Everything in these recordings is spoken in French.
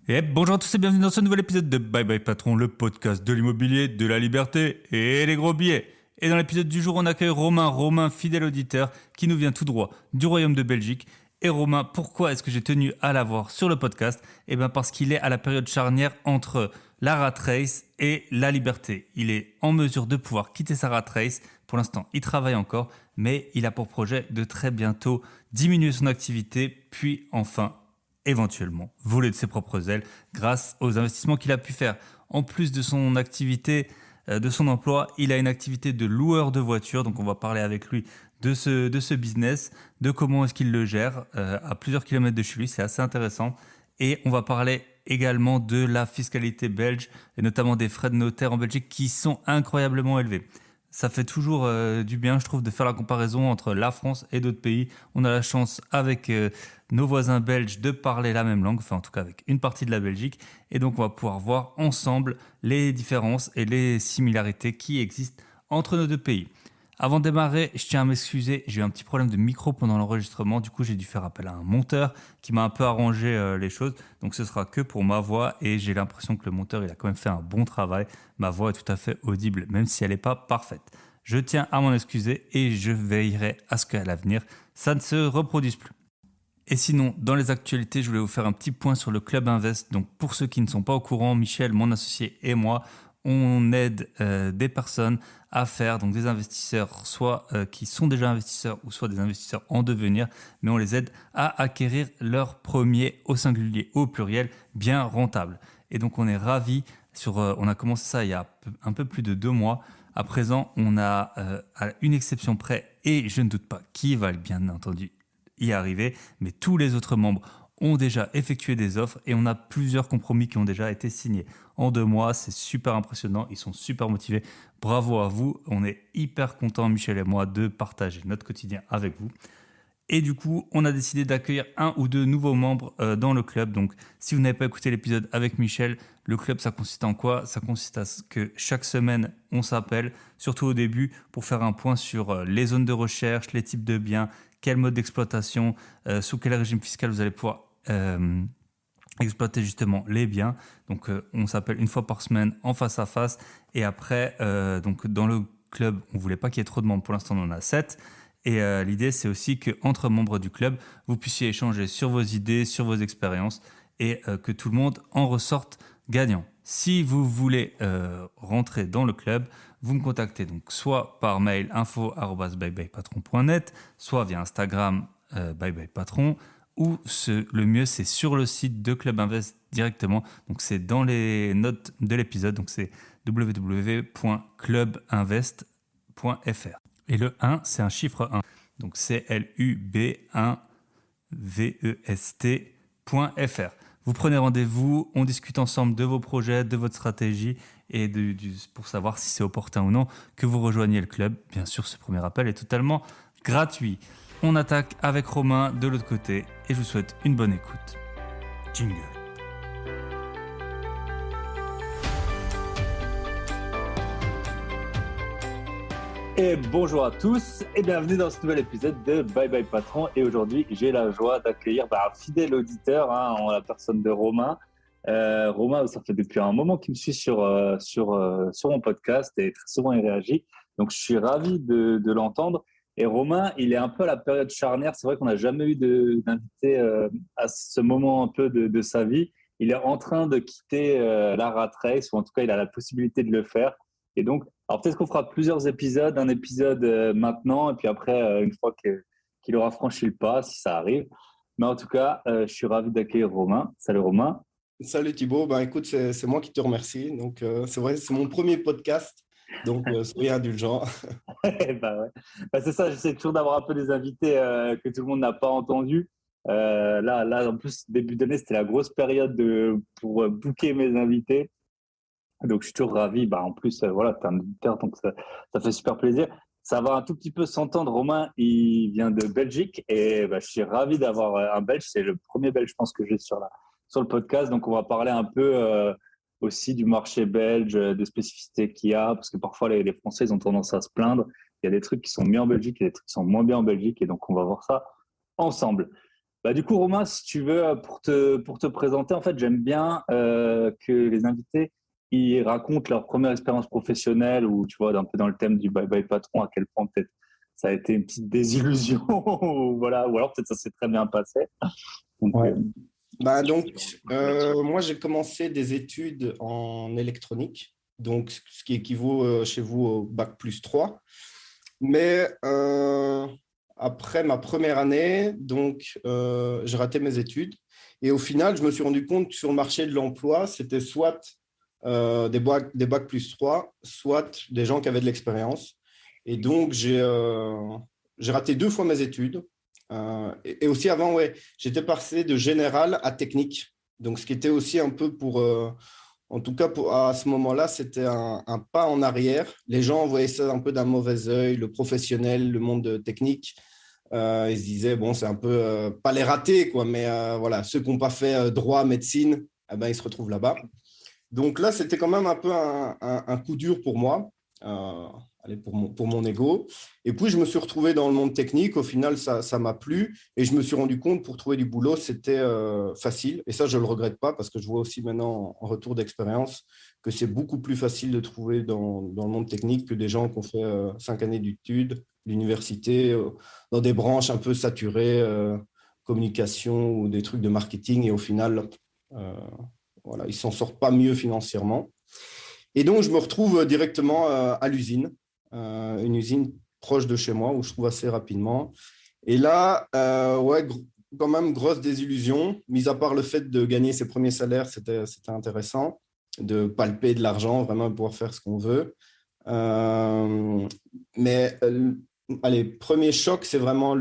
Et bonjour à tous et bienvenue dans ce nouvel épisode de Bye Bye Patron, le podcast de l'immobilier, de la liberté et les gros billets. Et dans l'épisode du jour, on accueille Romain, fidèle auditeur, qui nous vient tout droit du Royaume de Belgique. Et Romain, pourquoi est-ce que j'ai tenu à l'avoir sur le podcast? Eh bien parce qu'il est à la période charnière entre la rat race et la liberté. Il est en mesure de pouvoir quitter sa rat race. Pour l'instant, il travaille encore, mais il a pour projet de très bientôt diminuer son activité, puis enfin éventuellement voler de ses propres ailes grâce aux investissements qu'il a pu faire. En plus de son activité, de son emploi, il a une activité de loueur de voitures, donc on va parler avec lui de ce business, de comment est-ce qu'il le gère à plusieurs kilomètres de chez lui, c'est assez intéressant. Et on va parler également de la fiscalité belge et notamment des frais de notaire en Belgique qui sont incroyablement élevés. Ça fait toujours du bien, je trouve, de faire la comparaison entre la France et d'autres pays. On a la chance, avec nos voisins belges, de parler la même langue, enfin en tout cas avec une partie de la Belgique. Et donc on va pouvoir voir ensemble les différences et les similarités qui existent entre nos deux pays. Avant de démarrer, je tiens à m'excuser, j'ai eu un petit problème de micro pendant l'enregistrement, du coup j'ai dû faire appel à un monteur qui m'a un peu arrangé les choses, donc ce sera que pour ma voix et j'ai l'impression que le monteur il a quand même fait un bon travail, ma voix est tout à fait audible même si elle n'est pas parfaite. Je tiens à m'en excuser et je veillerai à ce qu'à l'avenir ça ne se reproduise plus. Et sinon, dans les actualités, je voulais vous faire un petit point sur le Club Invest. Donc, pour ceux qui ne sont pas au courant, Michel, mon associé et moi, on aide des personnes à faire, donc des investisseurs, soit qui sont déjà investisseurs ou soit des investisseurs en devenir, mais on les aide à acquérir leur premier, au singulier ou au pluriel, bien rentable. Et donc, on est ravis. On a commencé ça il y a un peu plus de 2 mois. À présent, on a, à une exception près, et je ne doute pas qui va bien entendu y arriver, mais tous les autres membres ont déjà effectué des offres et on a plusieurs compromis qui ont déjà été signés. En 2 mois, c'est super impressionnant, ils sont super motivés. Bravo à vous, on est hyper contents, Michel et moi, de partager notre quotidien avec vous. Et du coup, on a décidé d'accueillir 1 ou 2 nouveaux membres dans le club. Donc, si vous n'avez pas écouté l'épisode avec Michel, le club, ça consiste en quoi? Ça consiste à ce que chaque semaine, on s'appelle, surtout au début, pour faire un point sur les zones de recherche, les types de biens, quel mode d'exploitation, sous quel régime fiscal vous allez pouvoir exploiter justement les biens. Donc, on s'appelle une fois par semaine en face à face. Et après, donc dans le club, on ne voulait pas qu'il y ait trop de membres. Pour l'instant, on en a 7. Et l'idée, c'est aussi qu'entre membres du club, vous puissiez échanger sur vos idées, sur vos expériences et que tout le monde en ressorte gagnant. Si vous voulez rentrer dans le club, vous me contactez donc soit par mail info@byebyepatron.net, soit via Instagram byebyepatron, ou le mieux, c'est sur le site de Club Invest directement. Donc, c'est dans les notes de l'épisode. Donc, c'est www.clubinvest.fr. Et le 1, c'est un chiffre 1. Donc club1vest.fr. Vous prenez rendez-vous, on discute ensemble de vos projets, de votre stratégie et pour savoir si c'est opportun ou non que vous rejoigniez le club. Bien sûr, ce premier appel est totalement gratuit. On attaque avec Romain de l'autre côté et je vous souhaite une bonne écoute. Jingle. Et bonjour à tous et bienvenue dans ce nouvel épisode de Bye Bye Patron. Et aujourd'hui, j'ai la joie d'accueillir un fidèle auditeur en la personne de Romain. Romain, ça fait depuis un moment qu'il me suit sur mon podcast et très souvent il réagit. Donc, je suis ravi de l'entendre. Et Romain, il est un peu à la période charnière. C'est vrai qu'on n'a jamais eu d'invité à ce moment un peu de sa vie. Il est en train de quitter la rat race, ou en tout cas, il a la possibilité de le faire. Et donc, alors peut-être qu'on fera plusieurs épisodes, un épisode maintenant, et puis après, une fois qu'il aura franchi le pas, si ça arrive. Mais en tout cas, je suis ravi d'accueillir Romain. Salut Romain. Salut Thibaut, ben, écoute, c'est moi qui te remercie. Donc, c'est vrai, c'est mon premier podcast, donc soyez indulgent. Bah ouais. Bah c'est ça, j'essaie toujours d'avoir un peu des invités que tout le monde n'a pas entendus. Là, en plus, début d'année, c'était la grosse période pour booker mes invités. Donc, je suis toujours ravi. Bah, en plus, voilà, tu es un auditeur, donc ça fait super plaisir. Ça va un tout petit peu s'entendre. Romain, il vient de Belgique et bah, je suis ravi d'avoir un Belge. C'est le premier Belge, je pense, que j'ai sur le podcast. Donc, on va parler un peu aussi du marché belge, des spécificités qu'il y a, parce que parfois, les Français, ils ont tendance à se plaindre. Il y a des trucs qui sont mieux en Belgique et des trucs qui sont moins bien en Belgique. Et donc, on va voir ça ensemble. Du coup, Romain, si tu veux, pour te présenter, en fait, j'aime bien que les invités ils racontent leur première expérience professionnelle ou, tu vois, un peu dans le thème du Bye Bye Patron, à quel point peut-être ça a été une petite désillusion, voilà, ou alors peut-être ça s'est très bien passé. Donc, Ouais. Moi, j'ai commencé des études en électronique, donc ce qui équivaut chez vous au bac+3. Mais après ma première année, j'ai raté mes études. Et au final, je me suis rendu compte que sur le marché de l'emploi, c'était soit des bac+3, soit des gens qui avaient de l'expérience. Et donc, j'ai raté 2 fois mes études. Et aussi avant, ouais, j'étais passé de général à technique. Donc, ce qui était aussi un peu en tout cas, à ce moment-là, c'était un pas en arrière. Les gens voyaient ça un peu d'un mauvais œil, le professionnel, le monde technique. Ils se disaient, bon, c'est un peu, pas les ratés, quoi, mais voilà, ceux qui n'ont pas fait droit, médecine, eh ben, ils se retrouvent là-bas. Donc là, c'était quand même un peu un coup dur pour moi, allez, pour mon ego. Et puis, je me suis retrouvé dans le monde technique. Au final, ça m'a plu. Et je me suis rendu compte, pour trouver du boulot, c'était facile. Et ça, je ne le regrette pas parce que je vois aussi maintenant, en retour d'expérience, que c'est beaucoup plus facile de trouver dans le monde technique que des gens qui ont fait 5 années d'études, l'université, dans des branches un peu saturées, communication ou des trucs de marketing. Et au final, voilà, ils ne s'en sortent pas mieux financièrement. Et donc, je me retrouve directement à l'usine, une usine proche de chez moi où je trouve assez rapidement. Et là, ouais, quand même, grosse désillusion, mis à part le fait de gagner ses premiers salaires, c'était intéressant, de palper de l'argent, vraiment pouvoir faire ce qu'on veut. Mais allez, premier choc, c'est vraiment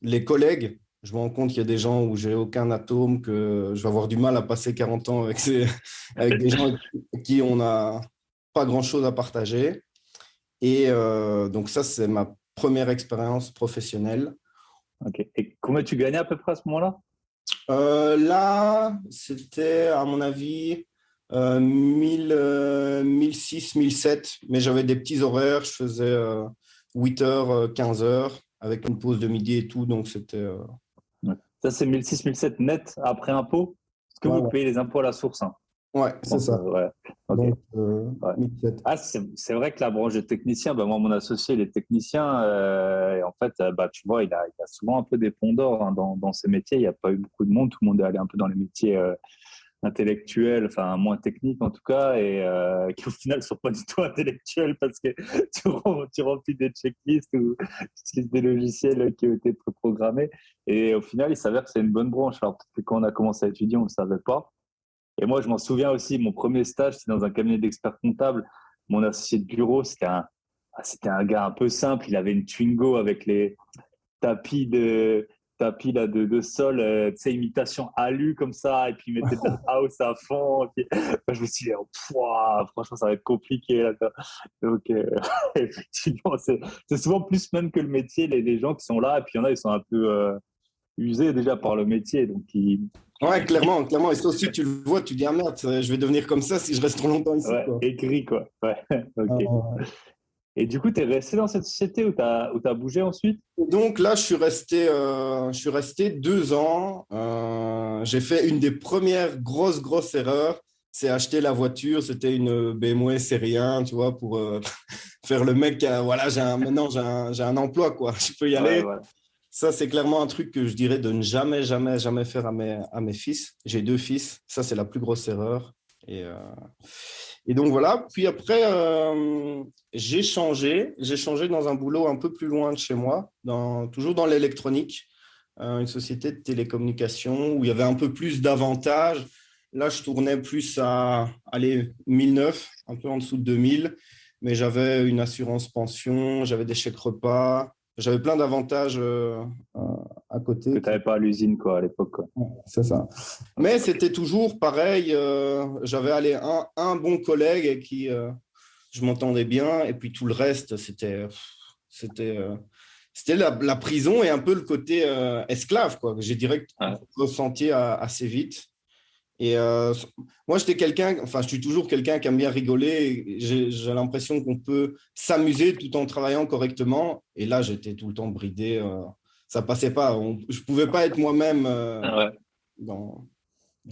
les collègues. Je me rends compte qu'il y a des gens où j'ai aucun atome, que je vais avoir du mal à passer 40 ans avec des gens avec qui on n'a pas grand-chose à partager. Et donc ça, c'est ma première expérience professionnelle. ok. Et combien tu gagnais à peu près à ce moment-là? Là, c'était à mon avis 1006, 1007, mais j'avais des petits horaires, je faisais 8 heures, 15 heures, avec une pause de midi et tout, donc c'était... Ouais. Ça, c'est 1006, 1007 net après impôt. Est-ce que Ouais, vous ouais. payez les impôts à la source, hein? Ouais, c'est ça. Ouais. Ok. Donc, Ouais. 1007. Ah, c'est vrai que la branche de technicien, moi, mon associé, il est technicien. Et en fait, tu vois, il a souvent un peu des ponts d'or hein, dans ces métiers. Il n'y a pas eu beaucoup de monde. Tout le monde est allé un peu dans les métiers intellectuels, enfin, moins techniques en tout cas, et qui au final ne sont pas du tout intellectuels parce que tu remplis des checklists ou tu utilises des logiciels qui ont été préprogrammés. Et au final, il s'avère que c'est une bonne branche. Alors, peut-être que quand on a commencé à étudier, on ne le savait pas. Et moi, je m'en souviens aussi, mon premier stage, c'était dans un cabinet d'experts comptables. Mon associé de bureau, c'était un gars un peu simple. Il avait une Twingo avec les tapis tapis là, de sol, tu sais, imitation alu comme ça. Et puis, il mettait de la house à fond. Et puis, je me suis dit, oh, franchement, ça va être compliqué. Là. Donc, effectivement, c'est souvent plus même que le métier, les gens qui sont là. Et puis, il y en a, ils sont un peu usés déjà par le métier. Donc, Ouais, clairement, clairement. Et ça aussi, tu le vois, tu dis, ah merde, je vais devenir comme ça si je reste trop longtemps ici, ouais, quoi. écrit, quoi. Ouais, ok. Et du coup, tu es resté dans cette société ou tu as bougé ensuite? Donc là, je suis resté 2 ans. J'ai fait une des premières grosses erreurs, c'est acheter la voiture. C'était une BMW série 1, tu vois, pour faire le mec. Voilà, maintenant, j'ai un emploi, quoi. Je peux y Ouais, aller. voilà. Ça, c'est clairement un truc que je dirais de ne jamais faire à mes fils. J'ai 2 fils. Ça, c'est la plus grosse erreur. Et donc voilà. Puis après, j'ai changé. J'ai changé dans un boulot un peu plus loin de chez moi, toujours dans l'électronique, une société de télécommunications où il y avait un peu plus d'avantages. Là, je tournais plus à aller 1009, un peu en dessous de 2000, mais j'avais une assurance pension, j'avais des chèques repas, j'avais plein d'avantages à côté. Que tu n'avais pas à l'usine, quoi, à l'époque, quoi. C'est ça. Mais c'était toujours pareil. J'avais un bon collègue avec qui je m'entendais bien. Et puis tout le reste, c'était la prison et un peu le côté esclave, quoi, que j'ai direct ressenti assez vite. Et moi, je suis toujours quelqu'un qui aime bien rigoler. J'ai l'impression qu'on peut s'amuser tout en travaillant correctement. Et là, j'étais tout le temps bridé. ça passait pas. Je pouvais pas être moi-même Ouais. dans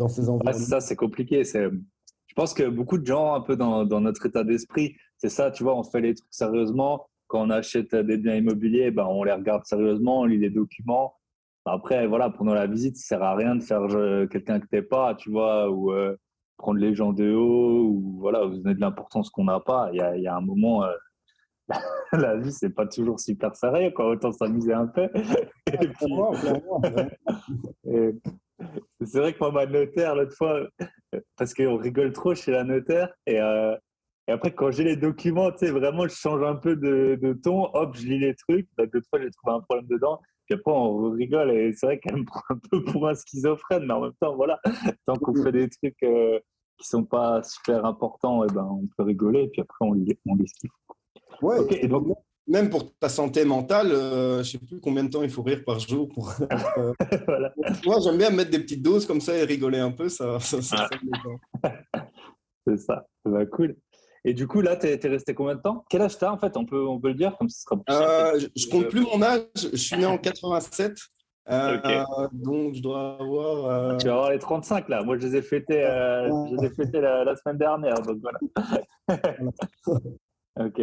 ces Ouais, environnements. c'est ça, c'est compliqué. Je pense que beaucoup de gens, un peu dans notre état d'esprit, c'est ça, tu vois, on fait les trucs sérieusement. Quand on achète des biens immobiliers, ben, on les regarde sérieusement, on lit les documents. Après, voilà, pendant la visite, ça sert à rien de faire quelqu'un que t'es pas, tu vois, ou prendre les gens de haut, ou voilà, vous donner de l'importance qu'on n'a pas. Il y a un moment, la vie, c'est pas toujours super sérieux, quoi. Autant s'amuser un peu. Et puis, Clairement. et c'est vrai que moi, ma notaire, l'autre fois, parce qu'on rigole trop chez la notaire, et après, quand j'ai les documents, tu sais, vraiment, je change un peu de ton, hop, je lis les trucs. Donc, l'autre fois, j'ai trouvé un problème dedans. Puis après, on rigole, et c'est vrai qu'elle me prend un peu pour un schizophrène, mais en même temps, voilà, tant qu'on fait des trucs qui sont pas super importants, et ben, on peut rigoler, et puis après, on lit ce qu'il faut. Ouais, Ok, et donc, même pour ta santé mentale, je sais plus combien de temps il faut rire par jour pour être. voilà. Moi, j'aime bien mettre des petites doses comme ça et rigoler un peu, Ah, ça me détend. c'est ça, bah, cool. Et du coup, là, t'es resté combien de temps? Quel âge t'as, en fait? On peut le dire, comme ce sera plus simple. Je compte plus mon âge. Je suis né en 87, Ok. donc je dois avoir. Tu vas avoir les 35 là. Moi, je les ai fêtés la semaine dernière. Donc voilà. Ok.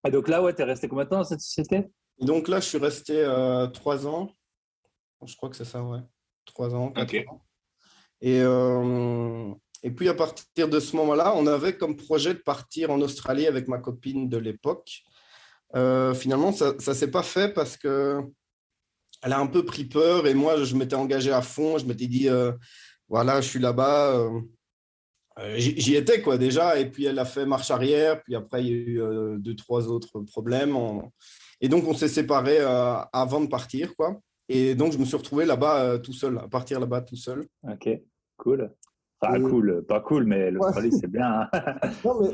Et donc là, ouais, t'es resté combien de temps dans cette société? Et donc là, je suis resté 3 ans. Je crois que c'est ça, ouais. 3 ans, quatre Ok. ans. Et puis à partir de ce moment-là, on avait comme projet de partir en Australie avec ma copine de l'époque. Finalement, ça ne s'est pas fait parce que elle a un peu pris peur et moi, je m'étais engagé à fond. Je m'étais dit, voilà, je suis là-bas. J'y étais, quoi, déjà. Et puis, elle a fait marche arrière. Puis après, il y a eu deux, trois autres problèmes. Et donc, on s'est séparés avant de partir, quoi. Et donc, je me suis retrouvé là-bas tout seul, à partir là-bas tout seul. Ok. Cool. Enfin, Et cool. Pas cool, mais ouais. l'Australie, c'est bien, hein. Non, mais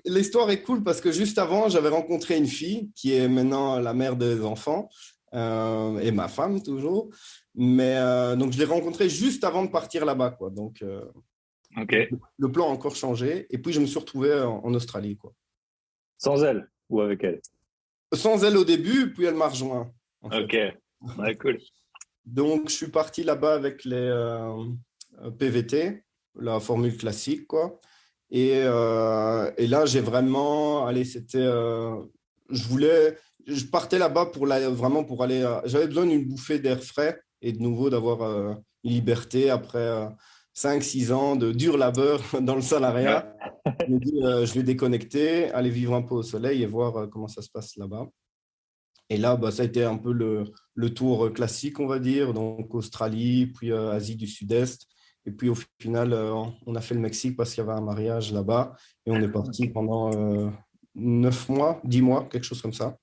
l'histoire est cool parce que juste avant, j'avais rencontré une fille qui est maintenant la mère des enfants et ma femme toujours. Mais donc, je l'ai rencontrée juste avant de partir là-bas, quoi. Donc, Ok. le plan a encore changé. Et puis, je me suis retrouvé en Australie, quoi. Sans elle ou avec elle? Sans elle au début, puis elle m'a rejoint, en fait. Ok. Ouais, cool. Donc, je suis parti là-bas avec les PVT, la formule classique, quoi. Et là, j'ai vraiment, allez, je partais là-bas vraiment pour aller, j'avais besoin d'une bouffée d'air frais et de nouveau d'avoir une liberté après 5-6 ans de dur labeur dans le Ouais. salariat. Je me dis, je vais déconnecter, aller vivre un peu au soleil et voir comment ça se passe là-bas. Et là, bah, ça a été un peu le tour classique, on va dire, donc Australie, puis Asie du Sud-Est. Et puis au final, on a fait le Mexique parce qu'il y avait un mariage là-bas. Et on est parti pendant 9 mois, 10 mois, quelque chose comme ça.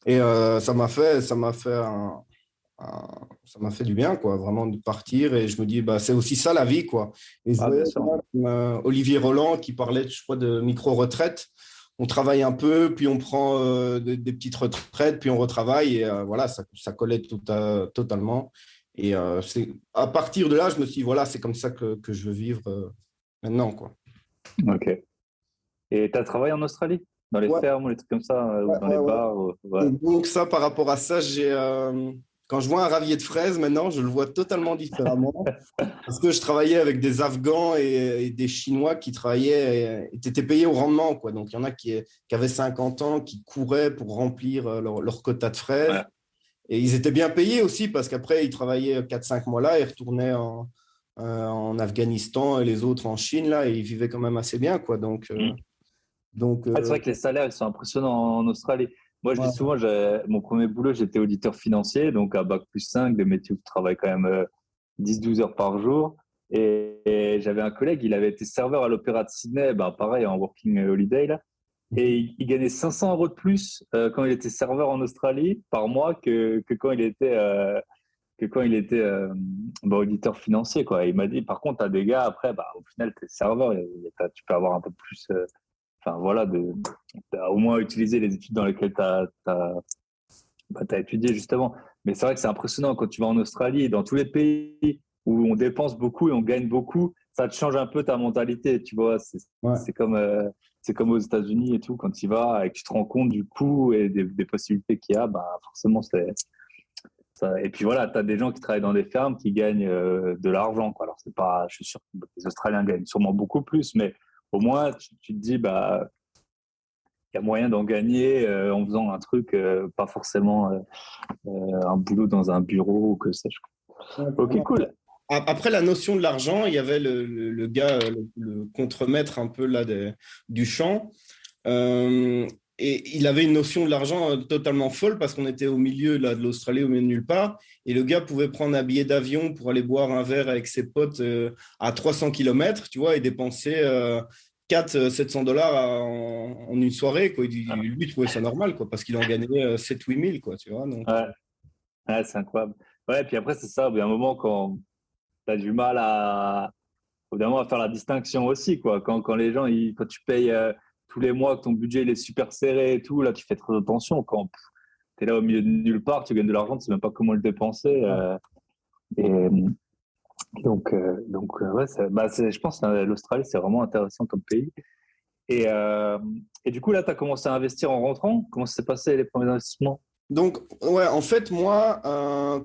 Et ça m'a fait du bien, quoi, vraiment de partir. Et je me dis, bah, c'est aussi ça la vie, quoi. Et je Ah, voyais bien sûr. Olivier Roland qui parlait, je crois, de micro-retraite. On travaille un peu, puis on prend des petites retraites, puis on retravaille. Et voilà, ça collait totalement. Et à partir de là, je me suis dit, voilà, c'est comme ça que je veux vivre maintenant, quoi. Ok. Et t'as travaillé en Australie? Dans les Ouais, fermes ou les trucs comme ça, ou ouais, dans ouais, les ouais. bars? Ouais. Et donc ça, par rapport à ça, quand je vois un ravier de fraises maintenant, je le vois totalement différemment. Parce que je travaillais avec des Afghans et des Chinois qui travaillaient et étaient payés au rendement, quoi. Donc il y en a qui avaient 50 ans, qui couraient pour remplir leur quota de fraises. Ouais. Et ils étaient bien payés aussi parce qu'après, ils travaillaient 4-5 mois là, ils retournaient en Afghanistan et les autres en Chine, là, et ils vivaient quand même assez bien, quoi. Donc, Mm. donc Ouais, c'est vrai que les salaires, ils sont impressionnants en Australie. Moi, je dis ouais. souvent, mon premier boulot, j'étais auditeur financier, donc à Bac+5, des métiers où tu travailles quand même 10-12 heures par jour. Et j'avais un collègue, il avait été serveur à l'Opéra de Sydney, ben, pareil, en working holiday, là. Et il gagnait 500 euros de plus quand il était serveur en Australie par mois que quand il était auditeur financier, quoi. Et il m'a dit, par contre, tu as des gars, après, bah, au final, tu es serveur, tu peux avoir un peu plus. Enfin, voilà, au moins utiliser les études dans lesquelles tu as étudié, justement. Mais c'est vrai que c'est impressionnant quand tu vas en Australie et dans tous les pays où on dépense beaucoup et on gagne beaucoup, ça te change un peu ta mentalité, tu vois. Ouais. C'est comme aux États-Unis et tout, quand tu y vas et que tu te rends compte du coût et des possibilités qu'il y a, bah, forcément, ça Et puis voilà, tu as des gens qui travaillent dans des fermes qui gagnent de l'argent, quoi. Alors, c'est pas, je suis sûr que les Australiens gagnent sûrement beaucoup plus, mais au moins, tu te dis, bah, il y a moyen d'en gagner en faisant un truc, pas forcément un boulot dans un bureau ou que sais-je. Ok, cool. Après la notion de l'argent, il y avait le gars, le contremaître un peu là du champ. Et il avait une notion de l'argent totalement folle parce qu'on était au milieu là, de l'Australie, au milieu de nulle part. Et le gars pouvait prendre un billet d'avion pour aller boire un verre avec ses potes à 300 km, tu vois, et dépenser 400-700 $ en une soirée. Quoi. Lui, il trouvait ça normal quoi, parce qu'il en gagnait 7-8 000. Quoi, tu vois, donc, Ouais, ouais, c'est incroyable. Ouais, puis après, c'est ça, il y a un moment quand tu as du mal évidemment, à faire la distinction aussi, quoi. Quand les gens, quand tu payes tous les mois, que ton budget il est super serré et tout, là, tu fais très attention. Quand tu es là au milieu de nulle part, tu gagnes de l'argent, tu sais même pas comment le dépenser. Et ouais, je pense que l'Australie, c'est vraiment intéressant comme pays. Et du coup, là, tu as commencé à investir en rentrant. Comment ça s'est passé les premiers investissements? Donc, ouais, en fait, moi,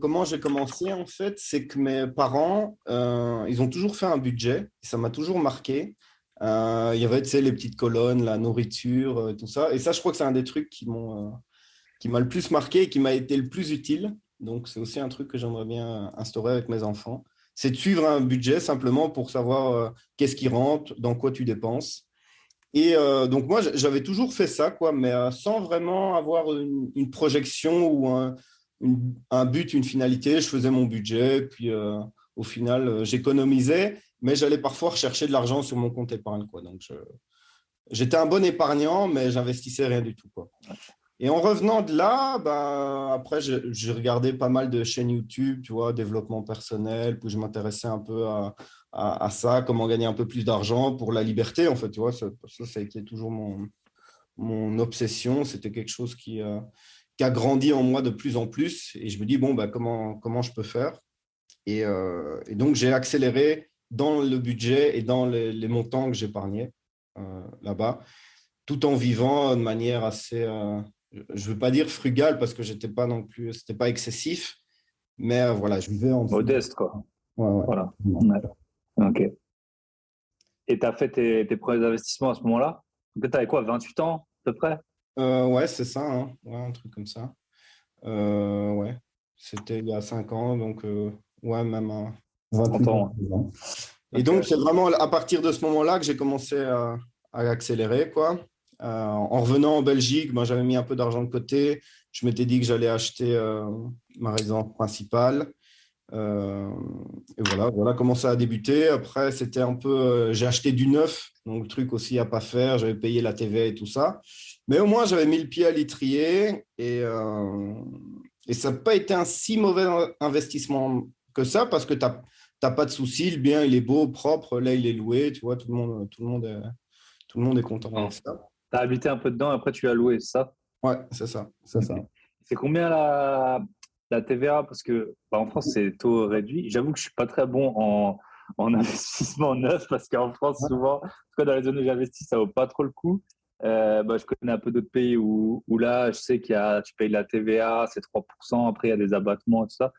comment j'ai commencé, en fait, c'est que mes parents, ils ont toujours fait un budget. Ça m'a toujours marqué. Il y avait, tu sais, les petites colonnes, la nourriture, tout ça. Et ça, je crois que c'est un des trucs qui m'a le plus marqué et qui m'a été le plus utile. Donc, c'est aussi un truc que j'aimerais bien instaurer avec mes enfants. C'est de suivre un budget simplement pour savoir qu'est-ce qui rentre, dans quoi tu dépenses. Et donc, moi, j'avais toujours fait ça, quoi, mais sans vraiment avoir une projection ou un but, une finalité. Je faisais mon budget, puis au final, j'économisais, mais j'allais parfois rechercher de l'argent sur mon compte épargne, quoi. Donc, j'étais un bon épargnant, mais j'investissais rien du tout, quoi. Et en revenant de là, ben, après, j'ai regardé pas mal de chaînes YouTube, tu vois, développement personnel, puis je m'intéressais un peu à ça, comment gagner un peu plus d'argent pour la liberté, en fait, tu vois, ça a été toujours mon obsession, c'était quelque chose qui a grandi en moi de plus en plus, et je me dis, bon, ben, comment je peux faire? Et donc, j'ai accéléré dans le budget et dans les montants que j'épargnais là-bas, tout en vivant de manière assez... je ne veux pas dire frugale parce que j'étais pas non plus, c'était pas excessif, mais voilà, je vivais en dessous. Modeste, quoi. Ouais, ouais. Voilà. Ouais. Ok. Et tu as fait tes premiers investissements à ce moment-là? Donc, tu avais quoi, 28 ans, à peu près? Ouais, c'est ça, hein. Ouais, un truc comme ça. Ouais, c'était il y a 5 ans, donc ouais, même 28 30 ans. ans. Et Ok. donc, c'est vraiment à partir de ce moment-là que j'ai commencé à accélérer, quoi. En revenant en Belgique, ben, j'avais mis un peu d'argent de côté. Je m'étais dit que j'allais acheter ma résidence principale. Et voilà comment ça a débuté. Après, c'était un peu, j'ai acheté du neuf, donc le truc aussi à pas faire. J'avais payé la TVA et tout ça. Mais au moins, j'avais mis le pied à l'étrier et ça n'a pas été un si mauvais investissement que ça parce que tu n'as pas de souci. Le bien, il est beau, propre. Là, il est loué. Tu vois, tout le monde est content avec ça. Tu as habité un peu dedans, après tu as loué, c'est ça? Ouais, c'est ça. C'est ça. C'est combien la TVA? Parce que en France, c'est taux réduit. J'avoue que je ne suis pas très bon en investissement neuf parce qu'en France, souvent, en tout cas dans les zones où j'investis, ça ne vaut pas trop le coup. Je connais un peu d'autres pays où là, je sais tu payes de la TVA, c'est 3%, après il y a des abattements et tout ça.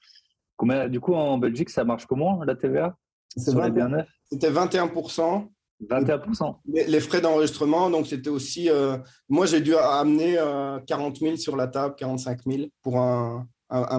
Du coup, en Belgique, ça marche comment, la TVA sur les biens neufs? C'était 21%. 21%. Les frais d'enregistrement, donc c'était aussi. Moi, j'ai dû amener 40 000 sur la table, 45 000 pour un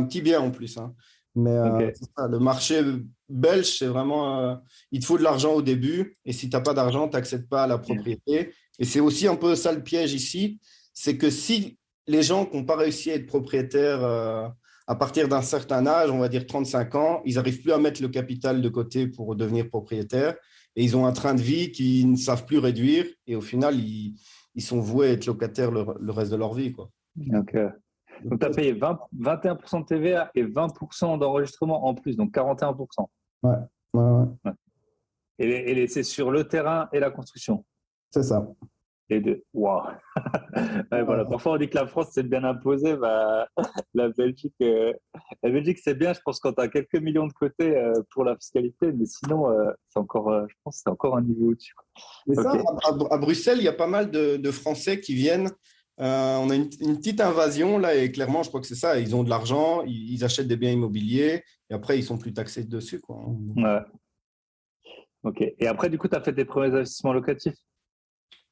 petit bien en plus. Hein. Mais Okay. c'est ça, le marché belge, c'est vraiment. Il te faut de l'argent au début et si tu n'as pas d'argent, tu n'accèdes pas à la propriété. Et c'est aussi un peu ça le piège ici c'est que si les gens qui n'ont pas réussi à être propriétaires à partir d'un certain âge, on va dire 35 ans, ils n'arrivent plus à mettre le capital de côté pour devenir propriétaire. Et ils ont un train de vie qu'ils ne savent plus réduire. Et au final, ils sont voués à être locataires le reste de leur vie. Quoi. Okay. Donc, tu as payé 21% de TVA et 20% d'enregistrement en plus, donc 41%. Ouais. Ouais. Et c'est sur le terrain et la construction. C'est ça. Les deux. Waouh. Ouais, voilà. Parfois, on dit que la France, c'est bien imposé. La Belgique, c'est bien, je pense, quand tu as quelques millions de côté pour la fiscalité. Mais sinon, c'est encore, je pense que c'est encore un niveau au-dessus. Mais Okay. ça, à Bruxelles, il y a pas mal de Français qui viennent On a une petite invasion là et clairement, je crois que c'est ça. Ils ont de l'argent, ils achètent des biens immobiliers et après, ils sont plus taxés dessus, quoi. Ouais. Ok. Et après, du coup, tu as fait tes premiers investissements locatifs?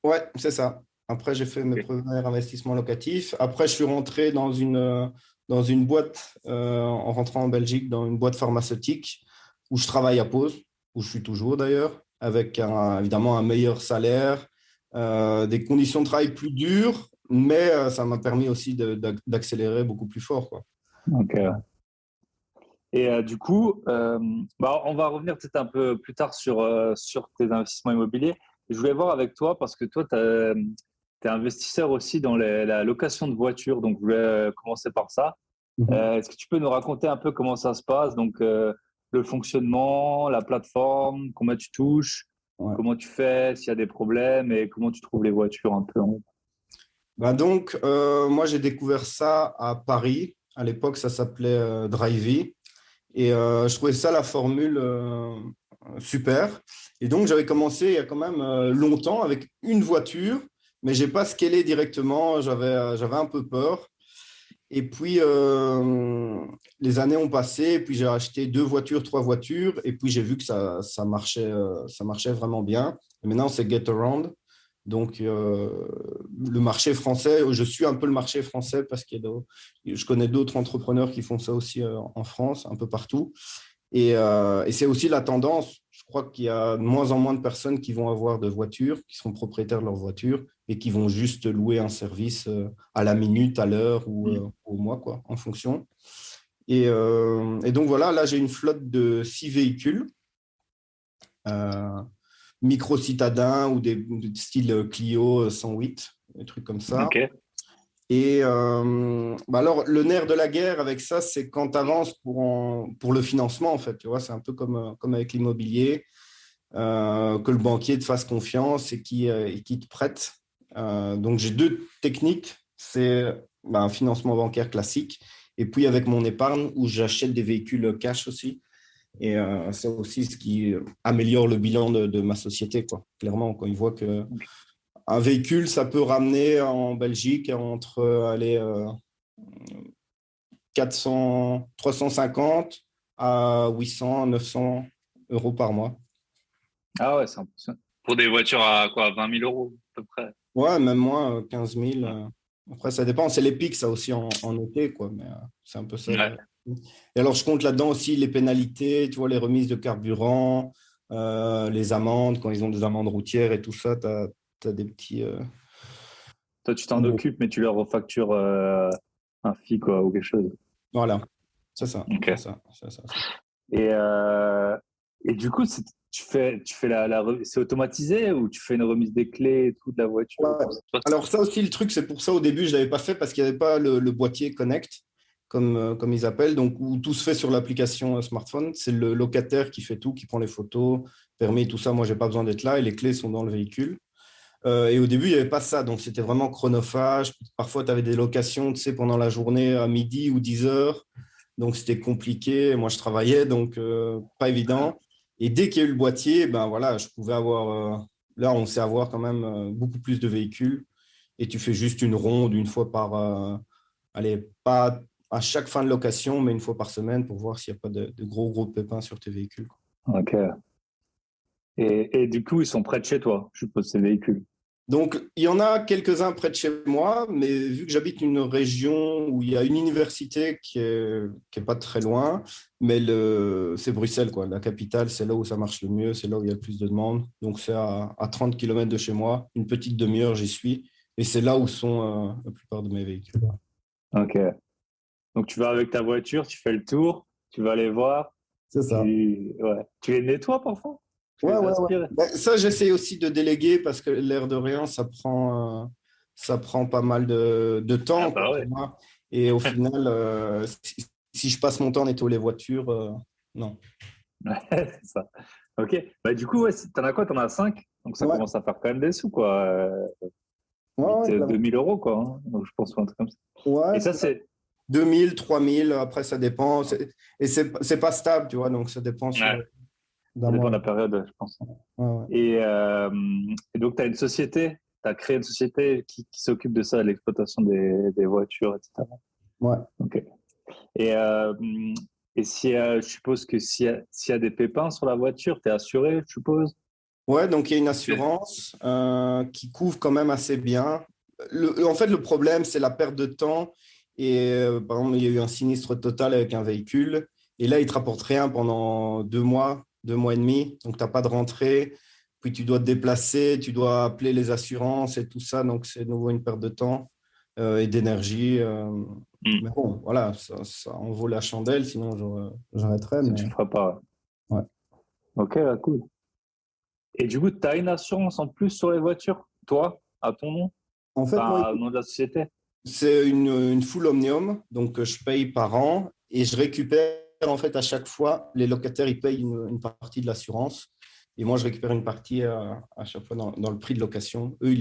Ouais, c'est ça. Après, j'ai fait mes premiers investissements locatifs. Après, je suis rentré dans une boîte, en rentrant en Belgique, dans une boîte pharmaceutique où je travaille à Pau, où je suis toujours d'ailleurs, avec évidemment un meilleur salaire, des conditions de travail plus dures, mais ça m'a permis aussi d'accélérer beaucoup plus fort, quoi. Ok. Et du coup, on va revenir peut-être un peu plus tard sur tes investissements immobiliers. Je voulais voir avec toi parce que toi, tu es investisseur aussi dans la location de voitures. Donc, je voulais commencer par ça. Est-ce que tu peux nous raconter un peu comment ça se passe? Donc, le fonctionnement, la plateforme, combien tu touches, Ouais. comment tu fais, s'il y a des problèmes et comment tu trouves les voitures un peu. Ben donc, moi, j'ai découvert ça à Paris. À l'époque, ça s'appelait Drivey. Et je trouvais ça, la formule, super. Et donc, j'avais commencé il y a quand même longtemps avec une voiture, mais je n'ai pas scalé directement. J'avais un peu peur. Et puis, les années ont passé. Et puis, j'ai acheté 2 voitures, 3 voitures. Et puis, j'ai vu que ça marchait vraiment bien. Et maintenant, c'est GetAround. Donc, le marché français, je suis un peu le marché français parce que je connais d'autres entrepreneurs qui font ça aussi en France, un peu partout. Et c'est aussi la tendance. Je crois qu'il y a de moins en moins de personnes qui vont avoir de voitures, qui sont propriétaires de leur voiture et qui vont juste louer un service à la minute, à l'heure ou au mois, quoi, en fonction. Et donc voilà, là j'ai une flotte de 6 véhicules, euh, micro-citadins ou des style Clio 108, des trucs comme ça. Ok. Et alors, le nerf de la guerre avec ça, c'est quand tu avances pour le financement, en fait. Tu vois, c'est un peu comme avec l'immobilier, que le banquier te fasse confiance et qui te prête. Donc, j'ai 2 techniques. C'est un financement bancaire classique. Et puis, avec mon épargne, où j'achète des véhicules cash aussi. Et c'est aussi ce qui améliore le bilan de ma société, quoi. Clairement, quand ils voient que un véhicule, ça peut ramener en Belgique entre 350 à 800, 900 euros par mois. Ah ouais, c'est impressionnant. Pour des voitures à quoi, 20 000 euros à peu près. Ouais, même moins, 15 000. Après, ça dépend. C'est les pics, ça aussi en été, quoi. Mais c'est un peu ça. Ouais. Et alors, je compte là-dedans aussi les pénalités, tu vois, les remises de carburant, les amendes, quand ils ont des amendes routières et tout ça, tu as des petits. Toi, tu t'en occupes, mais tu leur refactures un fee, quoi, ou quelque chose. Voilà, c'est ça. Ok. C'est ça, c'est ça. Et, euh, et du coup, tu fais c'est automatisé ou tu fais une remise des clés et tout de la voiture? Ouais. Alors ça aussi, le truc, c'est pour ça au début, je ne l'avais pas fait parce qu'il n'y avait pas le boîtier Connect, comme ils appellent, donc où tout se fait sur l'application smartphone. C'est le locataire qui fait tout, qui prend les photos, permis, tout ça. Moi, je n'ai pas besoin d'être là et les clés sont dans le véhicule. Et au début, il n'y avait pas ça, donc c'était vraiment chronophage. Parfois, tu avais des locations, tu sais, pendant la journée à midi ou 10 heures. Donc, c'était compliqué. Moi, je travaillais, donc pas évident. Et dès qu'il y a eu le boîtier, ben voilà, je pouvais avoir. Là, on sait avoir quand même beaucoup plus de véhicules. Et tu fais juste une ronde une fois par. Allez, pas à chaque fin de location, mais une fois par semaine pour voir s'il n'y a pas de gros pépins sur tes véhicules. Ok. Et du coup, ils sont près de chez toi, je suppose, ces véhicules. Donc, il y en a quelques-uns près de chez moi, mais vu que j'habite une région où il y a une université qui est pas très loin, mais c'est Bruxelles, quoi. La capitale, c'est là où ça marche le mieux, c'est là où il y a le plus de demandes. Donc, c'est à 30 km de chez moi, une petite demi-heure, j'y suis. Et c'est là où sont la plupart de mes véhicules. Ok. Donc, tu vas avec ta voiture, tu fais le tour, tu vas les voir, C'est ça. ouais. Tu les nettoies parfois? Tu Ouais, les ouais, ouais. aspires? Ben, ça, j'essaie aussi de déléguer parce que l'air de rien, ça prend pas mal de Ah temps, quoi, bah tu ouais. vois. Et au final, si je passe mon temps à nettoyer les voitures, non. Ouais, c'est ça. Ok. Bah, du coup, ouais, t'en as quoi? T'en as 5. Donc, ça Ouais, commence à faire quand même des sous, quoi. ouais, Vite ouais, 2000 euros, quoi, hein. Donc, je pense, ou un truc comme ça. ouais, Et ça, c'est. 2000, 3000, après, ça dépend. Et c'est pas stable, tu vois, donc ça dépend Ouais, d'un ça dépend mois. de la période, je pense. Ouais, ouais. Et, euh, et donc, tu as une société. as créé une société qui s'occupe de ça, de l'exploitation des voitures, etc. Ouais. Ok. Et, euh, et si, je suppose que s'il y a des pépins sur la voiture, tu es assuré, je suppose? Ouais, donc il y a une assurance qui couvre quand même assez bien. En fait, le problème, c'est la perte de temps. Et par exemple, il y a eu un sinistre total avec un véhicule. Et là, il ne te rapporte rien pendant 2 mois, 2 mois et demi. Donc, tu n'as pas de rentrée. Puis, tu dois te déplacer, tu dois appeler les assurances et tout ça. Donc, c'est de nouveau une perte de temps et d'énergie. Mais bon, voilà, ça en vaut la chandelle. Sinon, j'arrêterais. Si Mais... tu le feras pas. Ouais. Ok, là, cool. Et du coup, tu as une assurance en plus sur les voitures, toi, à ton nom, En fait, moi, au nom de la société? c'est une full omnium, donc je paye par an et je récupère en fait à chaque fois, les locataires ils payent une partie de l'assurance et moi je récupère une partie à chaque fois dans le prix de location. Eux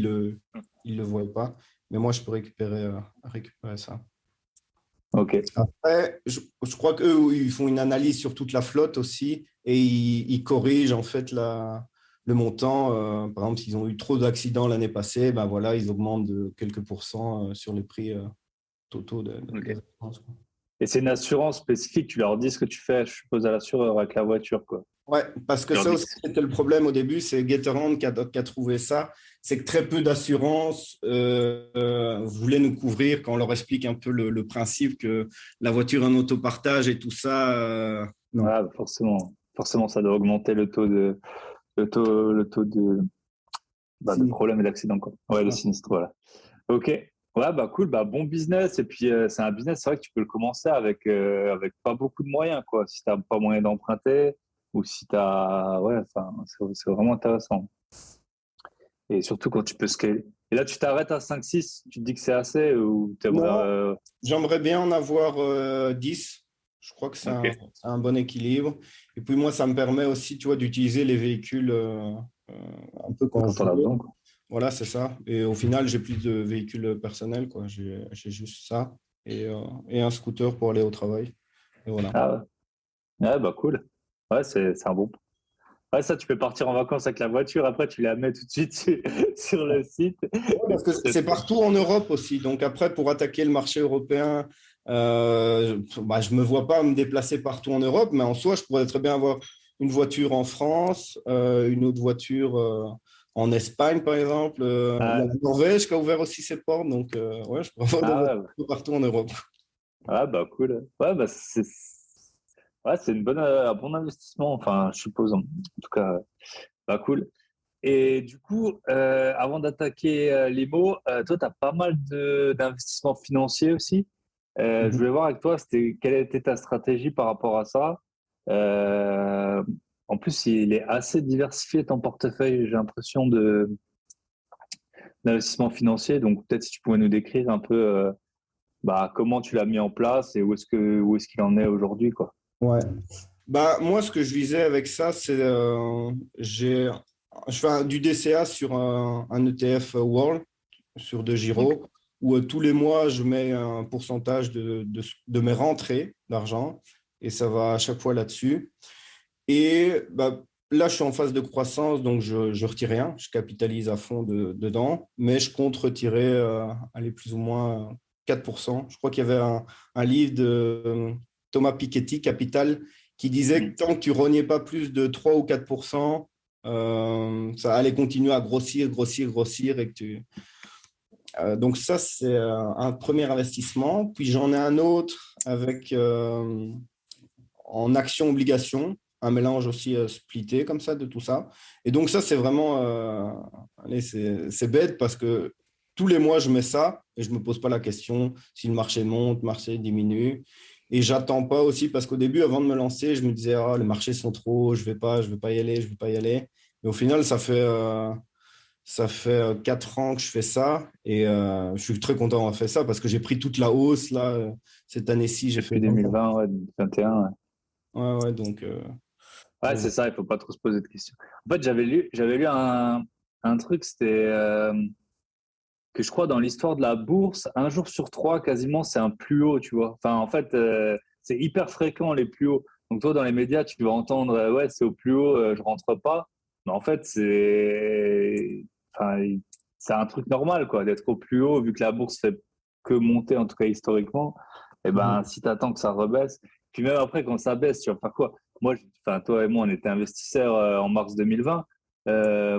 ils le voient pas, mais moi je peux récupérer ça. Ok. Après, je crois qu'eux ils font une analyse sur toute la flotte aussi et ils corrigent en fait le montant. Par exemple, s'ils ont eu trop d'accidents l'année passée, ben voilà, ils augmentent de quelques pourcents sur les prix totaux Ok. l'assurance, quoi. Et c'est une assurance spécifique, tu leur dis ce que tu fais, je suppose, à l'assureur avec la voiture, quoi. Ouais, parce que Tu leur ça dis aussi, c'était le problème au début, c'est Gatorand qui a trouvé ça. C'est que très peu d'assurances voulaient nous couvrir quand on leur explique un peu le principe que la voiture est en autopartage et tout ça. Non. Ouais, bah, forcément, ça doit augmenter le taux de Si. problème et d'accident, quoi. Ouais, de sinistre, voilà. Ok. Ouais, bah cool, bah bon business. Et puis, c'est un business, c'est vrai que tu peux le commencer avec pas beaucoup de moyens, quoi. Si tu n'as pas moyen d'emprunter ou si tu as. Ouais, enfin, c'est vraiment intéressant. Et surtout quand tu peux scaler. Et là, tu t'arrêtes à 5-6, tu te dis que c'est assez ou tu aimerais. Non, j'aimerais bien en avoir 10. Je crois que c'est Ok. un bon équilibre. Et puis moi, ça me permet aussi, tu vois, d'utiliser les véhicules un peu quand Quand je on a veux. besoin, quoi. Voilà, c'est ça. Et au final, j'ai plus de véhicules personnels, quoi. J'ai juste ça et un scooter pour aller au travail. Et voilà. Ah ouais. Ouais, bah cool. Ouais, c'est un bon. Ouais, ça, tu peux partir en vacances avec la voiture. Après, tu la mets tout de suite sur le site. Ouais, Et parce que puis, c'est partout en Europe aussi. Donc après, pour attaquer le marché européen, je ne me vois pas me déplacer partout en Europe, mais en soi, je pourrais très bien avoir une voiture en France, une autre voiture en Espagne, par exemple. Il y a ah, la Norvège qui a ouvert aussi ses portes. Donc, ouais, je pourrais avoir des ah voitures ouais, partout en Europe. ah bah cool. Ouais, bah c'est un bon investissement. Enfin, je suppose. En tout cas, bah cool. Et du coup, avant d'attaquer les mots, toi, tu as pas mal d'investissements financiers aussi. Je voulais voir avec toi, quelle était ta stratégie par rapport à ça. Euh, En plus, il est assez diversifié ton portefeuille, j'ai l'impression d'investissement financier. Donc, peut-être si tu pouvais nous décrire un peu bah, comment tu l'as mis en place et où est-ce qu'il en est aujourd'hui, quoi. Ouais. Bah, moi, ce que je visais avec ça, c'est je fais du DCA sur un ETF World, sur de Ok. Giro, où tous les mois, je mets un pourcentage de mes rentrées d'argent et ça va à chaque fois là-dessus. Et bah, là, je suis en phase de croissance, donc je ne retire rien, je capitalise à fond dedans, mais je compte retirer allez, plus ou moins 4%. Je crois qu'il y avait un livre de Thomas Piketty, Capital, qui disait que tant que tu rognais pas plus de 3 ou 4%, ça allait continuer à grossir, grossir, grossir. Donc ça, c'est un premier investissement. Puis j'en ai un autre avec en action-obligation, un mélange aussi splitté comme ça de tout ça. Et donc ça, c'est vraiment, allez, c'est bête parce que tous les mois, je mets ça et je ne me pose pas la question si le marché monte, le marché diminue. Et j'attends pas aussi parce qu'au début, avant de me lancer, je me disais, ah, les marchés sont trop hauts, je vais pas y aller, je vais pas y aller. Et au final, ça fait 4 ans que je fais ça et je suis très content d'avoir fait ça parce que j'ai pris toute la hausse là. Cette année-ci, j'ai fait Depuis 2020, ouais, 2021. Ouais, Ouais, ouais, donc, ouais, donc, c'est ça, il faut pas trop se poser de questions. En fait, j'avais lu un truc, c'était que je crois dans l'histoire de la bourse, un jour sur trois, quasiment, c'est un plus haut, tu vois. Enfin, en fait, c'est hyper fréquent les plus hauts. Donc, toi, dans les médias, tu vas entendre, ouais, c'est au plus haut, je rentre pas. Mais en fait, enfin, c'est un truc normal, quoi, d'être au plus haut, vu que la bourse fait que monter, en tout cas historiquement. Et ben, si tu attends que ça rebaisse, puis même après, quand ça baisse, tu vas faire quoi? Moi, enfin, toi et moi, on était investisseurs en mars 2020.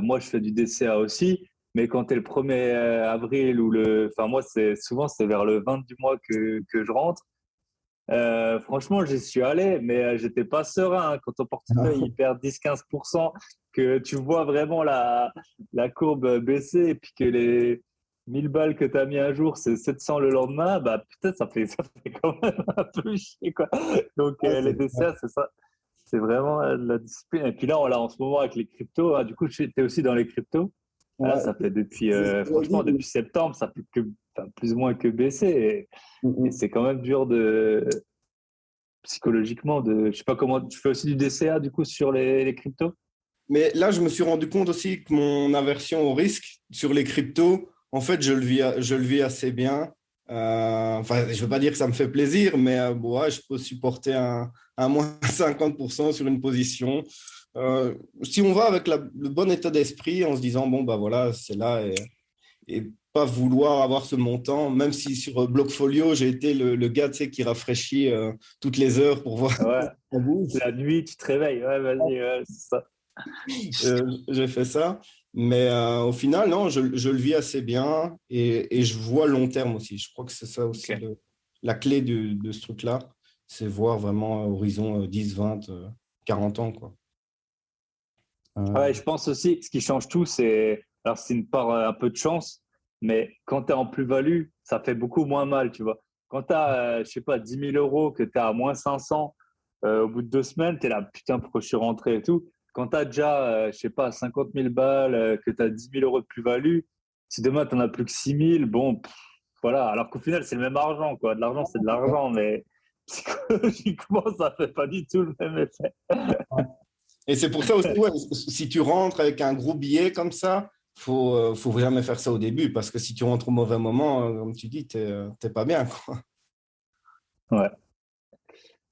Moi, je fais du DCA aussi. Mais quand tu es le 1er avril ou le. Enfin, moi, c'est vers le 20 du mois que je rentre. Franchement, j'y suis allé, mais j'étais pas serein. Quand ton portefeuille il perd 10-15%, que tu vois vraiment la courbe baisser et puis que les 1000 balles que tu as mis un jour, c'est 700 le lendemain, bah peut-être ça fait quand même un peu chier, quoi. Donc, les DCA, c'est ça. C'est vraiment de la discipline. Et puis là, en ce moment avec les cryptos, hein, du coup, tu es aussi dans les cryptos. Là, ça fait franchement, depuis septembre, ça fait plus ou moins que baisser. Et c'est quand même dur psychologiquement je sais pas comment, tu fais aussi du DCA du coup sur les cryptos? Mais là, je me suis rendu compte aussi que mon aversion au risque sur les cryptos, en fait, je le vis assez bien. Enfin, je ne veux pas dire que ça me fait plaisir, mais ouais, je peux supporter un moins 50% sur une position. Si on va avec le bon état d'esprit en se disant, bon, bah voilà, c'est là et pas vouloir avoir ce montant, même si sur Blockfolio, j'ai été le gars, tu sais, qui rafraîchit toutes les heures pour voir Ouais. ça bouge. La nuit, tu te réveilles. Ouais, vas-y, ouais, c'est ça. J'ai fait ça. Mais au final, non, je le vis assez bien et je vois long terme aussi. Je crois que c'est ça aussi Okay. la clé de ce truc-là, c'est voir vraiment horizon 10, 20, 40 ans, quoi. Ouais, je pense aussi, ce qui change tout, alors c'est une part un peu de chance, mais quand tu es en plus-value, ça fait beaucoup moins mal, tu vois. Quand tu as, je sais pas, 10 000 euros, que tu es à moins 500, au bout de 2 semaines, tu es là, putain, pourquoi je suis rentré et tout. Quand tu as déjà, je sais pas, 50 000 balles, que tu as 10 000 euros de plus-value, si demain tu n'en as plus que 6 000, bon, voilà. Alors qu'au final, c'est le même argent, quoi. De l'argent, c'est de l'argent, mais psychologiquement, ça fait pas du tout le même effet. Et c'est pour ça aussi, ouais, si tu rentres avec un gros billet comme ça, faut jamais faire ça au début, parce que si tu rentres au mauvais moment, comme tu dis, t'es pas bien, quoi.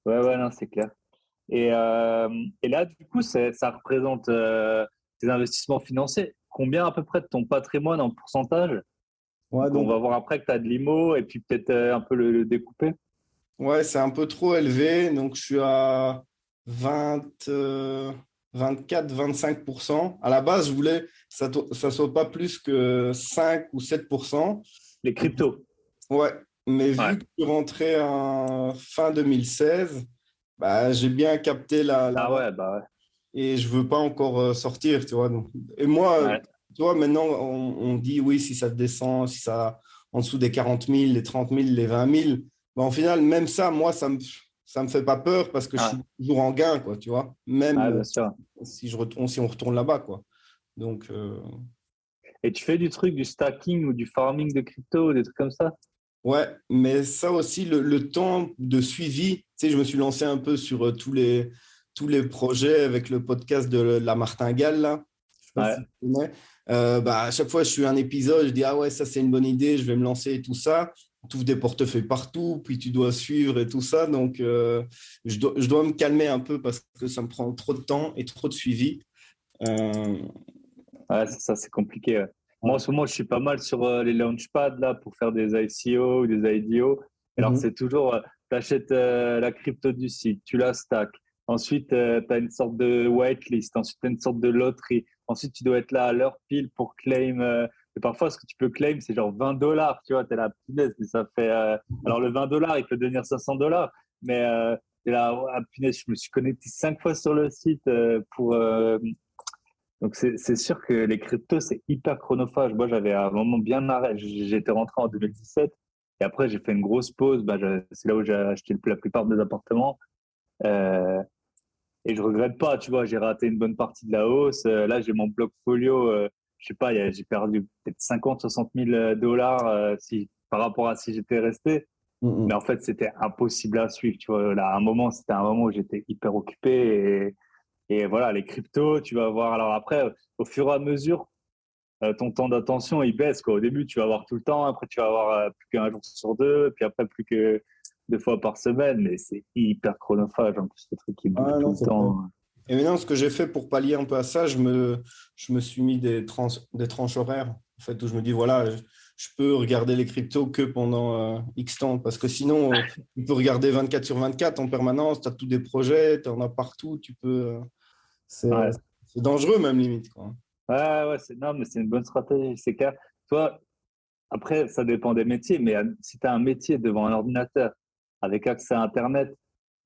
Ouais, ouais, non, c'est clair. Et là, du coup, ça représente tes investissements financiers. Combien à peu près de ton patrimoine en pourcentage? Ouais, Donc, on donc, va voir après que tu as de l'IMO et puis peut-être un peu le découper. ouais, c'est un peu trop élevé, donc je suis à 20, 24-25%. À la base, je voulais que ça soit pas plus que 5 ou 7%. Les cryptos. Ouais, mais Ouais. vu que je suis rentré en fin 2016, bah, j'ai bien capté Ah ouais, bah et je veux pas encore sortir, tu vois. Et moi, ouais. Ouais. tu vois, maintenant, on dit oui, si ça descend, si ça en dessous des 40 000, les 30 000, les 20 000, bah, en final, même ça, moi, ça me fait pas peur parce que je Ouais. suis toujours en gain, quoi, tu vois. Même Ouais, bien sûr. si on retourne là-bas, quoi. Donc, Et tu fais du truc, du stacking ou du farming de crypto, des trucs comme ça? ouais, mais ça aussi, le temps de suivi, tu sais, je me suis lancé un peu sur tous les projets avec le podcast de la Martingale, là. Je sais pas Ouais. si tu connais. Bah, à chaque fois, je suis un épisode, je dis, ah ouais, ça c'est une bonne idée, je vais me lancer et tout ça. Tu ouvres des portefeuilles partout, puis tu dois suivre et tout ça. Donc, je dois me calmer un peu parce que ça me prend trop de temps et trop de suivi. Euh, Ouais, c'est ça, c'est compliqué. Ouais. Moi, en ouais. ce moment, je suis pas mal sur les launchpads là, pour faire des ICO ou des IDO. Alors, Mhm. c'est toujours, tu achètes la crypto du site, tu la stack. Ensuite, tu as une sorte de whitelist. Ensuite, tu as une sorte de loterie. Ensuite, tu dois être là à l'heure pile pour claim. Et parfois, ce que tu peux claim, c'est genre $20. Tu vois, tu es là, punaise, mais ça fait. Alors, le $20, il peut devenir $500. Mais tu es là, ah, punaise, je me suis connecté 5 fois sur le site donc, c'est sûr que les cryptos, c'est hyper chronophage. Moi, j'avais à un moment bien arrêté. J'étais rentré en 2017 et après, j'ai fait une grosse pause. Bah, c'est là où j'ai acheté la plupart de mes appartements. Euh, et je regrette pas, tu vois, j'ai raté une bonne partie de la hausse. Là, j'ai mon blockfolio. Je sais pas, j'ai perdu peut-être 50, 60 000 dollars par rapport à si j'étais resté. Mais Mhm. en fait, c'était impossible à suivre. Tu vois, là, à un moment, c'était un moment où j'étais hyper occupé. Et voilà, les cryptos, tu vas voir. Alors après, au fur et à mesure, ton temps d'attention, il baisse, quoi. Au début, tu vas avoir tout le temps. Après, tu vas avoir plus qu'un jour sur deux. Puis après, plus que 2 fois par semaine. Mais c'est hyper chronophage. En plus, le truc qui bouge Ah tout non, le c'est vrai. temps. Et maintenant, ce que j'ai fait pour pallier un peu à ça, je me suis mis des tranches horaires. en fait, où je me dis, voilà, je peux regarder les cryptos que pendant X temps, parce que sinon, tu peux regarder 24/24 en permanence, tu as tous des projets, tu en as partout, tu peux… Ouais. c'est dangereux même, limite, quoi. Ouais, non, mais c'est une bonne stratégie, c'est clair. Toi, après, ça dépend des métiers, mais si tu as un métier devant un ordinateur avec accès à Internet,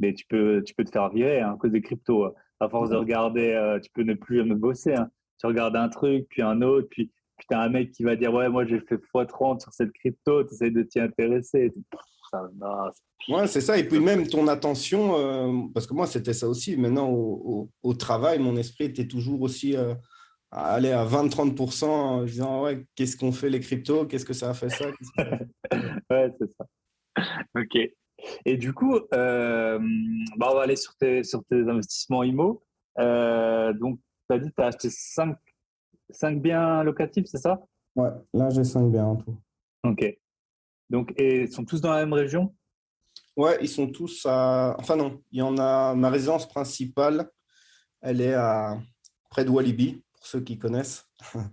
mais tu peux te faire virer hein, à cause des cryptos. À force de regarder, tu peux ne plus jamais bosser. Hein. Tu regardes un truc, puis un autre, puis tu as un mec qui va dire ouais, moi j'ai fait x30 sur cette crypto, tu essaies de t'y intéresser. Non, Ouais, c'est ça. Et puis même ton attention, parce que moi, c'était ça aussi. Maintenant, au travail, mon esprit était toujours aussi à aller à 20-30% en disant, ouais, qu'est-ce qu'on fait les cryptos? Qu'est-ce que ça a fait ça? ouais, c'est ça. Ok. Et du coup, on va aller sur tes investissements IMO. Donc, tu as dit que tu as acheté 5 biens locatifs, c'est ça? Ouais, là, j'ai 5 biens en tout. Ok. Donc, et ils sont tous dans la même région? Ouais, ils sont tous à… Enfin non, il y en a… Ma résidence principale, elle est près de Walibi, pour ceux qui connaissent.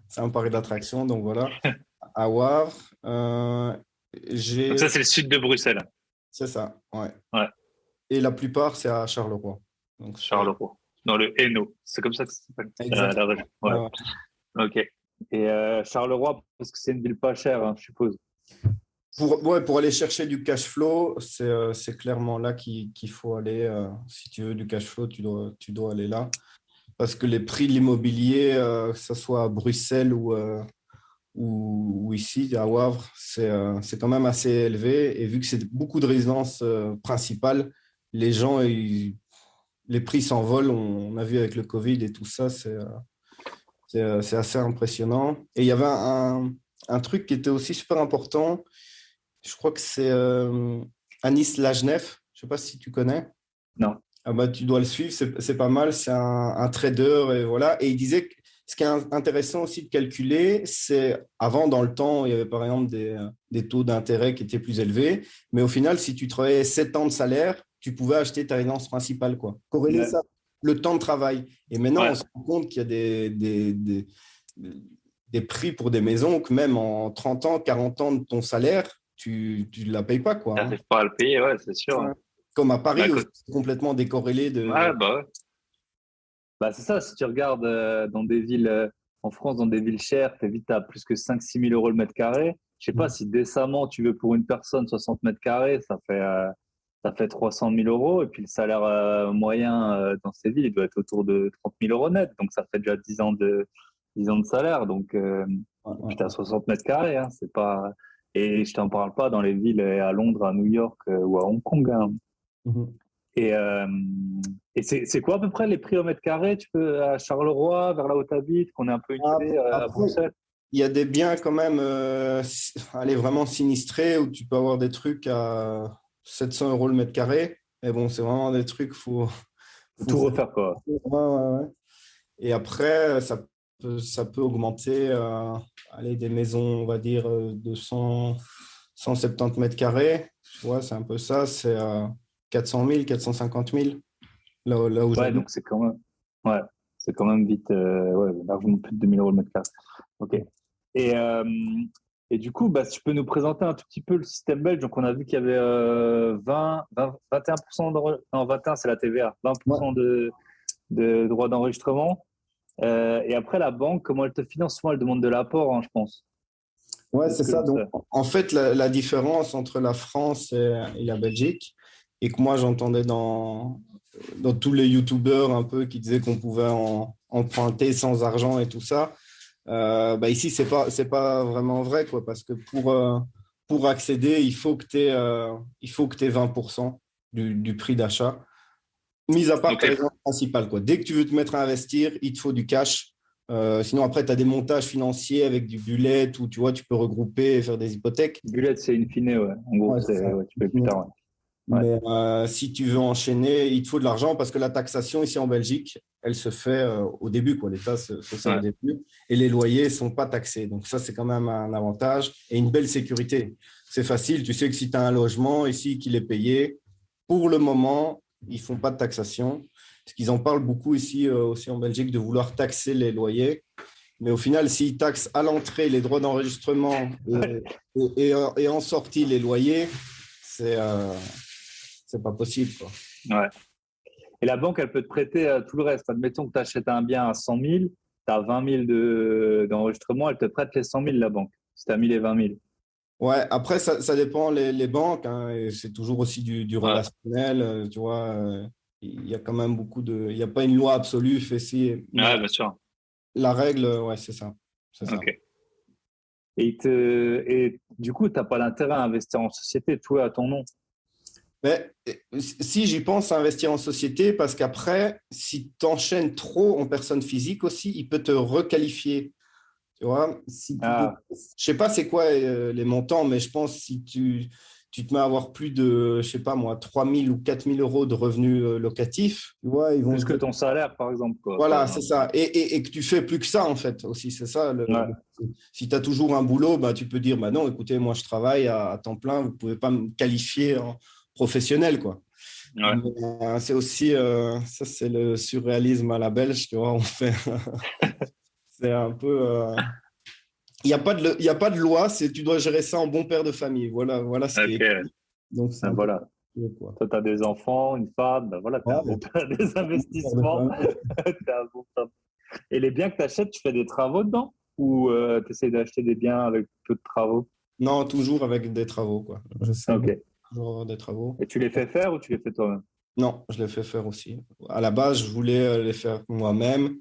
C'est un parc d'attractions, donc voilà. À Wavre. Donc ça, c'est le sud de Bruxelles. C'est ça, ouais. Ouais, Et la plupart, c'est à Charleroi. Donc, Charleroi. Dans le Hainaut. C'est comme ça que ça s'appelle. Exact. La région. Ouais. Ouais. Ok. Et Charleroi, parce que c'est une ville pas chère, hein, je suppose. Pour aller chercher du cash flow, c'est clairement là qu'il faut aller. Si tu veux du cash flow, tu dois aller là. Parce que les prix de l'immobilier, que ce soit à Bruxelles ou ici, à Wavre, c'est quand même assez élevé. Et vu que c'est beaucoup de résidences principales, les gens, les prix s'envolent. On a vu avec le Covid et tout ça, c'est assez impressionnant. Et il y avait un truc qui était aussi super important. Je crois que c'est Anis Lajnef. Je ne sais pas si tu connais. Non. Ah bah, tu dois le suivre, c'est pas mal. C'est un trader et voilà. Et il disait que ce qui est intéressant aussi de calculer, c'est avant, dans le temps, il y avait par exemple des taux d'intérêt qui étaient plus élevés. Mais au final, si tu travaillais 7 ans de salaire, tu pouvais acheter ta résidence principale, quoi. Corréler Ouais. ça, le temps de travail. Et maintenant, Ouais. on se rend compte qu'il y a des prix pour des maisons que même en 30 ans, 40 ans de ton salaire, tu ne la payes pas, quoi. Tu n'arrives pas à le payer, ouais, c'est sûr. Ouais. Comme à Paris Bah, aussi, c'est complètement décorrélé ouais, de… bah, ouais. Bah, c'est ça, si tu regardes dans des villes, en France, dans des villes chères, tu vite à plus que 5 000 à 6 000 € le mètre carré. Je sais pas si décemment, tu veux pour une personne 60 mètres carrés, ça fait 300 000 euros. Et puis le salaire moyen dans ces villes, il doit être autour de 30 000 € net. Donc ça fait déjà 10 ans de salaire. Donc, Ouais, puis ouais, tu as 60 mètres carrés. Hein, c'est pas… Et je t'en parle pas dans les villes à Londres, à New York ou à Hong Kong. Hein. ouais. Et, euh, et c'est quoi à peu près les prix au mètre carré? Tu peux à Charleroi, vers là où tu habites, qu'on ait un peu une idée à Après, Bruxelles? il y a des biens quand même allez, vraiment sinistrés où tu peux avoir des trucs à 700 € le mètre carré. Mais bon, c'est vraiment des trucs, Faut faut tout faire. refaire, quoi. Ouais, ouais, ouais. Et après, ça peut augmenter allez, des maisons, on va dire, de 170 mètres carrés. Tu vois, c'est un peu ça. C'est 400 000, 450 000, là où Ouais, j'habite. donc ouais, c'est quand même vite, ouais, largement plus de 2 000 € le mètre carré. Ok. Et, euh, et du coup, bah, si tu peux nous présenter un tout petit peu le système belge. Donc, on a vu qu'il y avait 21% non, 21, c'est la TVA, Ouais. 20% de droits d'enregistrement. Et après, la banque, comment elle te finance? Souvent, elle demande de l'apport, hein, je pense. Ouais, De ce c'est que ça. je Donc, sais. en fait, la différence entre la France et la Belgique, et que moi j'entendais dans tous les youtubeurs un peu qui disaient qu'on pouvait emprunter sans argent et tout ça, bah ici, c'est pas vraiment vrai, quoi, parce que pour accéder, il faut que tu aies 20% du prix d'achat, mis à part Donc, ta résidence principale, quoi. Dès que tu veux te mettre à investir, il te faut du cash. Sinon, après, tu as des montages financiers avec du bullet où tu vois, tu peux regrouper et faire des hypothèques. bullet, c'est in fine, ouais. En gros, Ouais, c'est ça. ouais, tu payes plus tard. Ouais. Ouais. Mais si tu veux enchaîner, il te faut de l'argent parce que la taxation ici en Belgique, elle se fait au début, quoi. L'État fait ça au Ouais. début et les loyers ne sont pas taxés. Donc ça, c'est quand même un avantage et une belle sécurité. C'est facile, tu sais que si tu as un logement ici qu'il est payé, pour le moment, ils ne font pas de taxation. Parce qu'ils en parlent beaucoup ici aussi en Belgique de vouloir taxer les loyers. Mais au final, s'ils taxent à l'entrée les droits d'enregistrement et en sortie les loyers, c'est pas possible, quoi. Ouais. Et la banque, elle peut te prêter tout le reste. Admettons que tu achètes un bien à 100 000, tu as 20 000 d'enregistrement, elle te prête les 100 000, la banque, si tu as mis les 20 000. Ouais, après, ça dépend les banques, hein, et c'est toujours aussi du relationnel, tu vois. Il y a quand même il n'y a pas une loi absolue, fait si, mais Ouais, bien sûr. la règle, ouais, c'est ça. C'est ça. Ok. Et du coup, tu n'as pas l'intérêt à investir en société, tout est à ton nom. Mais si j'y pense à investir en société, parce qu'après, si tu enchaînes trop en personne physique aussi, il peut te requalifier. Tu vois, si tu Ah, je sais pas c'est quoi les montants, mais je pense que si tu te mets à avoir plus de, je sais pas moi, 3 000 ou 4 000 euros de revenus locatifs, tu vois, ils vont plus se que dire, ton salaire, par exemple, quoi. voilà, Enfin, c'est ça. Et que tu fais plus que ça, en fait, aussi. C'est ça. ouais, Si tu as toujours un boulot, bah, tu peux dire, bah non, écoutez, moi, je travaille à temps plein, vous ne pouvez pas me qualifier en professionnel, quoi. ouais. Mais, c'est aussi, ça, c'est le surréalisme à la belge, tu vois, on fait, c'est un peu, il y a pas de loi, c'est tu dois gérer ça en bon père de famille. Voilà ce qui est Ok, écrit. Donc, c'est ben un peu voilà. quoi. Toi, tu as des enfants, une femme, ben voilà, tu as Ouais, un bon père des père de investissements. famille. T'es un bon père. Et les biens que tu achètes, tu fais des travaux dedans? Ou tu essaies d'acheter des biens avec peu de travaux? Non, toujours avec des travaux, quoi. J'essaie de Ok. toujours avoir des travaux. Et tu les fais faire ou tu les fais toi-même? Non, je l'ai fait faire aussi. À la base, je voulais les faire moi-même,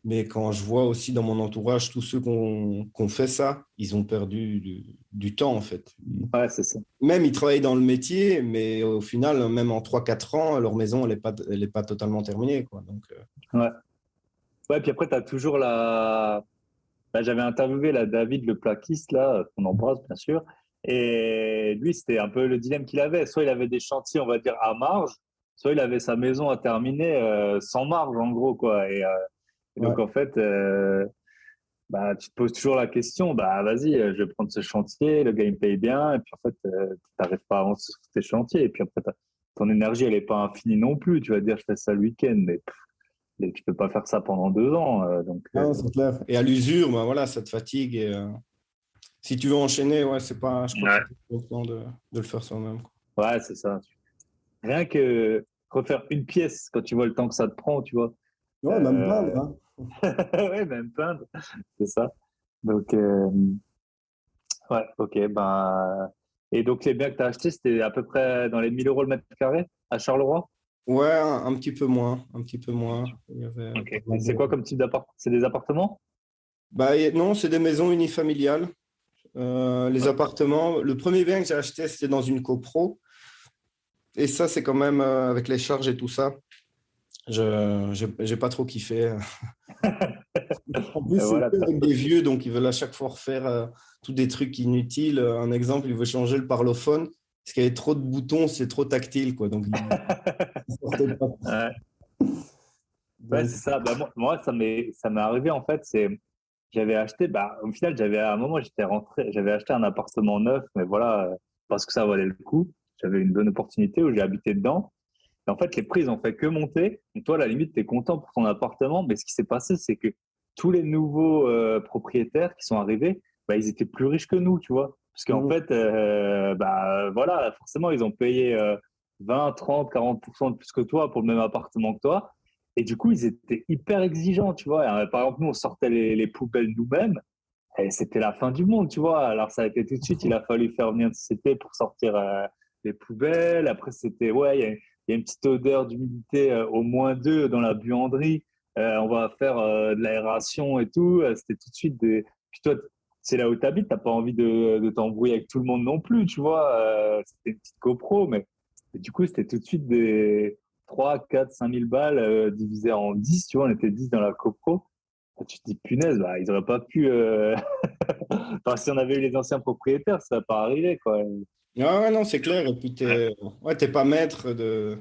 mais quand je vois aussi dans mon entourage tous ceux qu'on fait ça, ils ont perdu du temps, en fait. Ouais, c'est ça. Même ils travaillent dans le métier, mais au final, même en 3 4 ans, leur maison, elle est pas totalement terminée, quoi. Donc, Ouais. Ouais, puis après, tu as toujours la. Bah, j'avais interviewé là, David, le plaquiste, là, qu'on embrasse, bien sûr. Et lui, c'était un peu le dilemme qu'il avait. Soit il avait des chantiers, on va dire, à marge, soit il avait sa maison à terminer sans marge, en gros, quoi. Et ouais. donc, en fait, bah, tu te poses toujours la question, bah, vas-y, je vais prendre ce chantier, le gars, il me paye bien, et puis en fait, tu n'arrives pas à avancer sur tes chantiers. Et puis après, ton énergie, elle n'est pas infinie non plus. Tu vas dire, je fais ça le week-end, mais tu peux pas faire ça pendant 2 ans. Non, c'est clair. Et à l'usure, ben voilà, ça te fatigue. Et, si tu veux enchaîner, ouais, c'est pas, je crois que Ouais, c'est pas le temps de le faire soi-même, quoi. ouais, c'est ça. Rien que refaire une pièce quand tu vois le temps que ça te prend, tu vois. Ouais, même pas, Euh... hein. ouais, même peindre, c'est ça. Donc, ouais, ok. Ben... Et donc, les biens que tu as achetés, c'était à peu près dans les 1 000 € le mètre carré à Charleroi? Ouais, un petit peu moins, un petit peu moins. Il y avait Ok. pas Et mal c'est de... quoi comme type d'appart? C'est des appartements? Bah, non, c'est des maisons unifamiliales. Les Ouais. appartements, le premier bien que j'ai acheté, c'était dans une copro. Et ça, c'est quand même avec les charges et tout ça. J'ai pas trop kiffé. En plus, Et c'est voilà, que avec des vieux, donc ils veulent à chaque fois refaire tous des trucs inutiles. Un exemple, ils veulent changer le parlophone. Parce qu'il y avait trop de boutons, c'est trop tactile, quoi. Donc, ils sortaient pas. ouais, ouais, Donc, c'est ça. Ben, moi, ça m'est arrivé en fait. J'avais acheté, bah, au final, à un moment, j'avais acheté un appartement neuf, mais voilà, parce que ça valait le coup. J'avais une bonne opportunité où j'ai habité dedans. Et en fait, les prix, ils ont fait que monter. Donc, toi, à la limite, tu es content pour ton appartement. Mais ce qui s'est passé, c'est que tous les nouveaux propriétaires qui sont arrivés, bah, ils étaient plus riches que nous, tu vois. Parce qu'en fait, bah, voilà, forcément, ils ont payé 20, 30, 40% de plus que toi pour le même appartement que toi. Et du coup, ils étaient hyper exigeants, tu vois. Par exemple, nous, on sortait les poubelles nous-mêmes. Et c'était la fin du monde, tu vois. Alors, ça a été tout de suite, il a fallu faire venir une société pour sortir les poubelles. Après, c'était, ouais, il y a une petite odeur d'humidité au -2 dans la buanderie. On va faire de l'aération et tout. C'était tout de suite des. Puis toi, c'est là où tu habites, tu n'as pas envie de t'embrouiller avec tout le monde non plus, tu vois. C'était une petite copro, mais et du coup, c'était tout de suite des 3, 4, 5 000 balles divisées en 10, tu vois. On était 10 dans la copro. Tu te dis, punaise, bah, ils n'auraient pas pu. Enfin, si on avait eu les anciens propriétaires, ça n'aurait pas arrivé, quoi. ah ouais, non, c'est clair. Et puis, Ouais. ouais, t'es pas maître de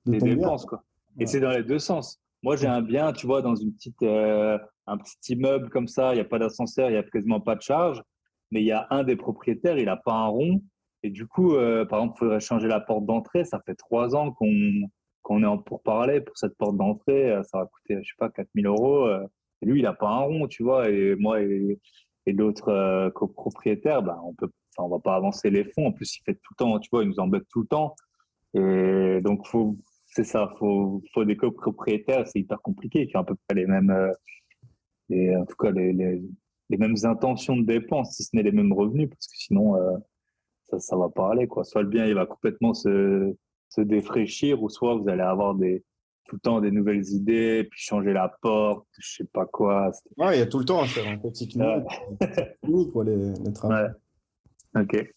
Des ton bien. dépenses, quoi. Et Ouais. c'est dans les deux sens. Moi, j'ai un bien, tu vois, dans un petit immeuble comme ça, il n'y a pas d'ascenseur, il n'y a quasiment pas de charge, mais il y a un des propriétaires, il n'a pas un rond. Et du coup, par exemple, il faudrait changer la porte d'entrée. Ça fait 3 ans qu'on est en pourparlers pour cette porte d'entrée. Ça va coûter, je sais pas, 4 000 €. Et lui, il n'a pas un rond, tu vois. Et moi et d'autres copropriétaires, ben, on va pas avancer les fonds. En plus, il fait tout le temps, tu vois, il nous embête tout le temps. Et donc, c'est ça, faut des copropriétaires, c'est hyper compliqué, qui ont à peu près les mêmes, en tout cas, les mêmes intentions de dépenses, si ce n'est les mêmes revenus, parce que sinon, ça va pas aller, quoi. Soit le bien, il va complètement se défraîchir, ou soit vous allez avoir tout le temps des nouvelles idées, puis changer la porte, je sais pas quoi. Ouais, il y a tout le temps à faire, en fait, c'est Ouais, fini, quoi, les travaux. ouais, ok.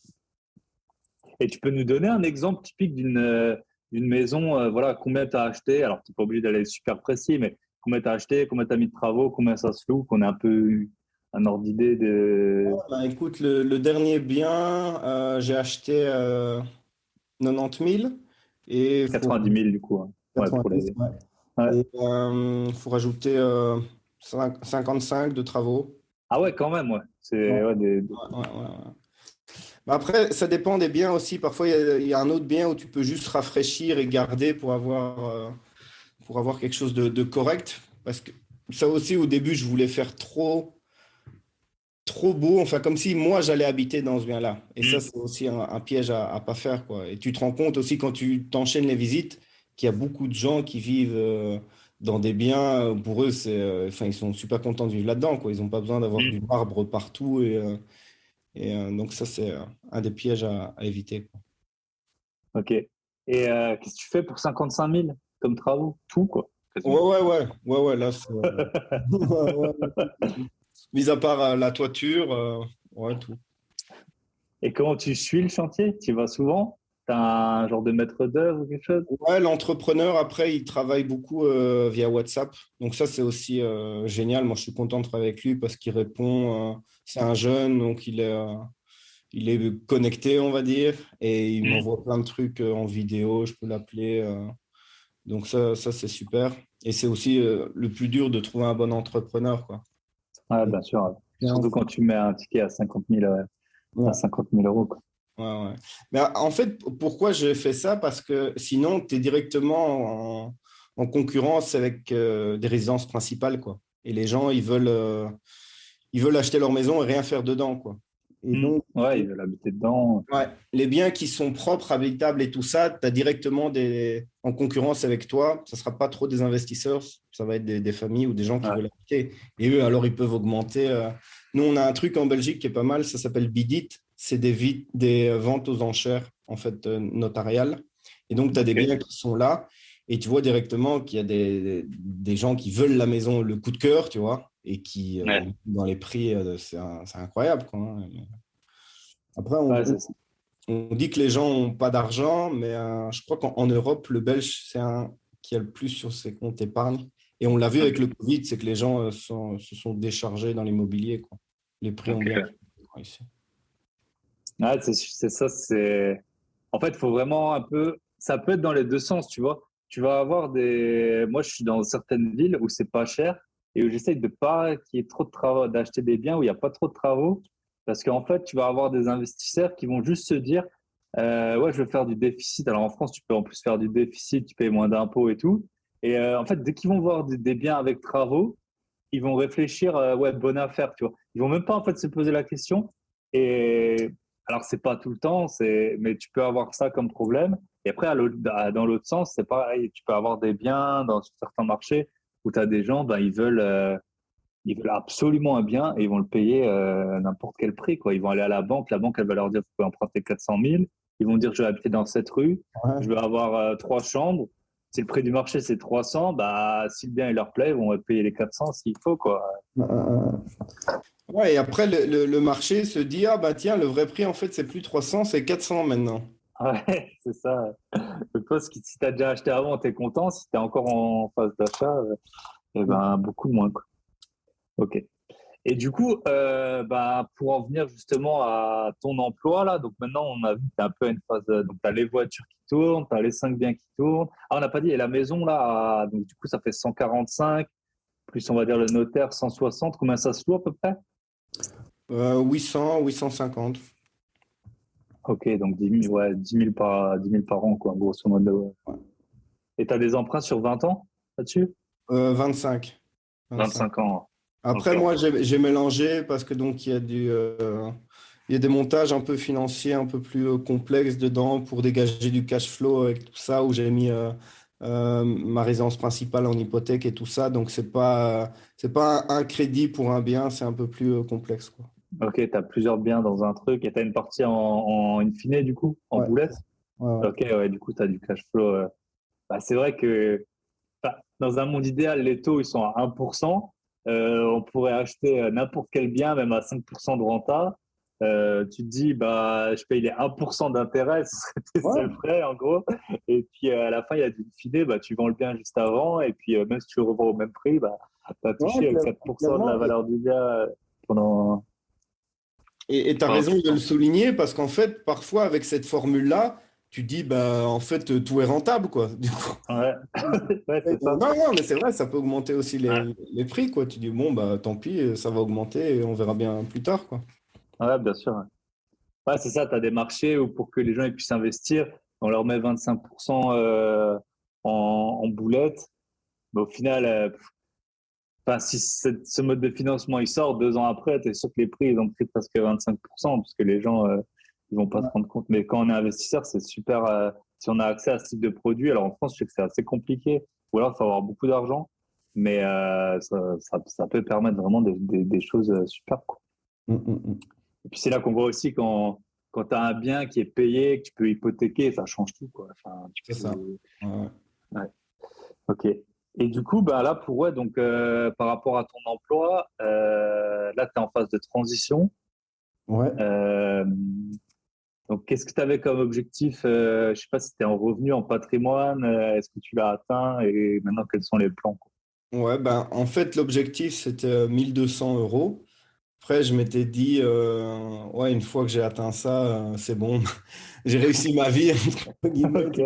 Et tu peux nous donner un exemple typique d'une maison, voilà, combien tu as acheté? Alors, tu n'es pas obligé d'aller super précis, mais combien tu as acheté, combien tu as mis de travaux, combien ça se loue, qu'on ait un peu un ordre d'idée de Bah, écoute, le dernier bien, j'ai acheté 90 000 et il faut 90 000 du coup, hein. Ouais, pour 90, ouais. Ouais. Et faut rajouter 55 de travaux. Ah ouais, quand même, ouais. Ouais, C'est ouais, ouais, ouais, ouais. Bah, après, ça dépend des biens aussi. Parfois, il y a un autre bien où tu peux juste rafraîchir et garder pour avoir quelque chose de correct. Parce que ça aussi, au début, je voulais faire trop beau, enfin comme si moi j'allais habiter dans ce bien-là. Et ça, Mm. c'est aussi un piège à pas faire, quoi. Et tu te rends compte aussi quand tu t'enchaînes les visites qu'il y a beaucoup de gens qui vivent dans des biens, pour eux, enfin, ils sont super contents de vivre là-dedans, quoi. Ils n'ont pas besoin d'avoir Mm. du marbre partout. Donc ça, c'est un des pièges à éviter, quoi. Ok. Et qu'est-ce que tu fais pour 55 000 comme travaux? Tout, quoi, Ouais, quasiment. ouais, ouais, ouais, ouais, là, c'est... ouais, ouais, tout. Mis à part la toiture, ouais, tout. Et comment tu suis le chantier? Tu y vas souvent? Tu as un genre de maître d'œuvre ou quelque chose? Ouais, l'entrepreneur, après, il travaille beaucoup via WhatsApp. Donc ça, c'est aussi génial. Moi, je suis content de travailler avec lui parce qu'il répond. C'est un jeune, donc il est connecté, on va dire. Et il Mm. m'envoie plein de trucs en vidéo. Je peux l'appeler. Donc ça c'est super. Et c'est aussi le plus dur de trouver un bon entrepreneur, quoi. Ouais, Et bien sûr. Ouais. bien, Surtout quand tu mets un ticket à 50 000, à ouais, 50 000 euros, quoi. ouais, ouais. Mais en fait, pourquoi j'ai fait ça? Parce que sinon, tu es directement en concurrence avec des résidences principales, quoi. Et les gens, ils veulent acheter leur maison et rien faire dedans, quoi. Et Mm. donc, Ouais, ils veulent habiter dedans. ouais, les biens qui sont propres, habitables et tout ça, tu as directement en concurrence avec toi. Ça ne sera pas trop des investisseurs, ça va être des familles ou des gens qui Ouais. veulent acheter. Et eux, alors, ils peuvent augmenter. Nous, on a un truc en Belgique qui est pas mal, ça s'appelle Bidit. C'est des ventes aux enchères, en fait, notariales. Et donc, tu as des Ok. biens qui sont là et tu vois directement qu'il y a des gens qui veulent la maison, le coup de cœur, tu vois, et qui, Ouais. dans les prix, c'est incroyable, quoi, hein. Après, Ouais, c'est ça. on dit que les gens n'ont pas d'argent, mais je crois qu'en Europe, le Belge, c'est un qui a le plus sur ses comptes épargne. Et on l'a vu avec Ok. le Covid, c'est que les gens se sont déchargés dans l'immobilier, quoi. Les prix ont bien Ok. augmenté ici. Ouais, c'est ça. En fait, il faut vraiment un peu. Ça peut être dans les deux sens, tu vois. Tu vas avoir des. Moi, je suis dans certaines villes où c'est pas cher et où j'essaye de pas qu'il y ait trop de travaux, d'acheter des biens où il n'y a pas trop de travaux. Parce qu'en fait, tu vas avoir des investisseurs qui vont juste se dire ouais, je veux faire du déficit. Alors en France, tu peux en plus faire du déficit, tu payes moins d'impôts et tout. Et en fait, dès qu'ils vont voir des biens avec travaux, ils vont réfléchir, ouais, bonne affaire, tu vois. Ils vont même pas en fait se poser la question. Et alors c'est pas tout le temps, mais tu peux avoir ça comme problème. Et après, dans l'autre sens, c'est pareil. Tu peux avoir des biens dans certains marchés où tu as des gens, ben, ils veulent absolument un bien et ils vont le payer n'importe quel prix, quoi. Ils vont aller à la banque, elle va leur dire, vous pouvez emprunter 400 000. Ils vont dire, je vais habiter dans cette rue, je Ouais. vais avoir 3 chambres. Si le prix du marché c'est 300, bah, si le bien il leur plaît, ils vont payer les 400 s'il faut, quoi. Ouais, et après, le marché se dit, ah bah tiens, le vrai prix, en fait, c'est plus 300, c'est 400 maintenant. Ouais, c'est ça. Je pense que si tu as déjà acheté avant, tu es content. Si tu es encore en phase d'achat, eh ben, beaucoup moins, quoi. Ok. Et du coup, bah, pour en venir justement à ton emploi, là, donc maintenant, on a vu que tu un peu à une phase. Donc, tu as les voitures qui tournent, tu as les 5 biens qui tournent. Ah, on n'a pas dit, et la maison, là, donc du coup, ça fait 145, plus on va dire le notaire, 160. Combien ça se loue à peu près? 800, 850. Ok, donc 10 000, ouais, 10 000 par an, quoi, grosso modo. Ouais. Ouais. Et tu as des emprunts sur 20 ans là-dessus? 25. 25. 25 ans. Après, Ok. moi, j'ai mélangé parce que donc il y a des montages un peu financiers, un peu plus complexes dedans pour dégager du cash flow avec tout ça, où j'ai mis ma résidence principale en hypothèque et tout ça. Donc, c'est pas un crédit pour un bien, c'est un peu plus complexe, quoi. Ok, tu as plusieurs biens dans un truc et tu as une partie en in fine, du coup, en Ouais, boulette. ouais. Ok, ouais, du coup, tu as du cash flow. Bah, c'est vrai que enfin, dans un monde idéal, les taux, ils sont à 1%. On pourrait acheter n'importe quel bien, même à 5% de renta. Tu te dis, bah, je paye les 1% d'intérêt, ce serait tes Ouais, seuls frais, en gros. Et puis, à la fin, il y a du filet, bah, tu vends le bien juste avant. Et puis, même si tu le revends au même prix, bah, tu as ouais, touché 4% de clairement. la valeur du bien pendant. Et tu as pendant raison tout le de le temps. souligner parce qu'en fait, parfois, avec cette formule-là, tu dis, bah, en fait, tout est rentable, quoi. Du coup. Ouais, ouais, c'est ça. Non, non, mais c'est vrai, ça peut augmenter aussi Ouais. les prix, quoi. Tu dis, bon, bah, tant pis, ça va augmenter et on verra bien plus tard, quoi. Ouais, bien sûr. Ouais, c'est ça, tu as des marchés où pour que les gens ils puissent investir, on leur met 25% en boulette. Mais au final, enfin, si ce mode de financement il sort 2 ans après, tu es sûr que les prix ils ont pris presque 25%, parce que les gens ils vont pas se rendre compte. Mais quand on est investisseur, c'est super. Si on a accès à ce type de produit, alors en France, je sais que c'est assez compliqué, ou alors il faut avoir beaucoup d'argent, mais ça peut permettre vraiment des choses super, quoi. Mm, mm, mm. Et puis c'est là qu'on voit aussi quand tu as un bien qui est payé, que tu peux hypothéquer, ça change tout, quoi. Enfin, tu C'est ça. peux. Ouais. Ouais. Ok. Et du coup, bah là, pour ouais, donc par rapport à ton emploi, là, tu es en phase de transition. Ouais. Euh, donc, qu'est-ce que tu avais comme objectif? Je sais pas si tu es en revenu, en patrimoine, est-ce que tu l'as atteint et maintenant, quels sont les plans, quoi? Ouais, ben, en fait, l'objectif, c'était 1 200 euros. Après, je m'étais dit, ouais, une fois que j'ai atteint ça, c'est bon, j'ai réussi ma vie, entre guillemets. Ok.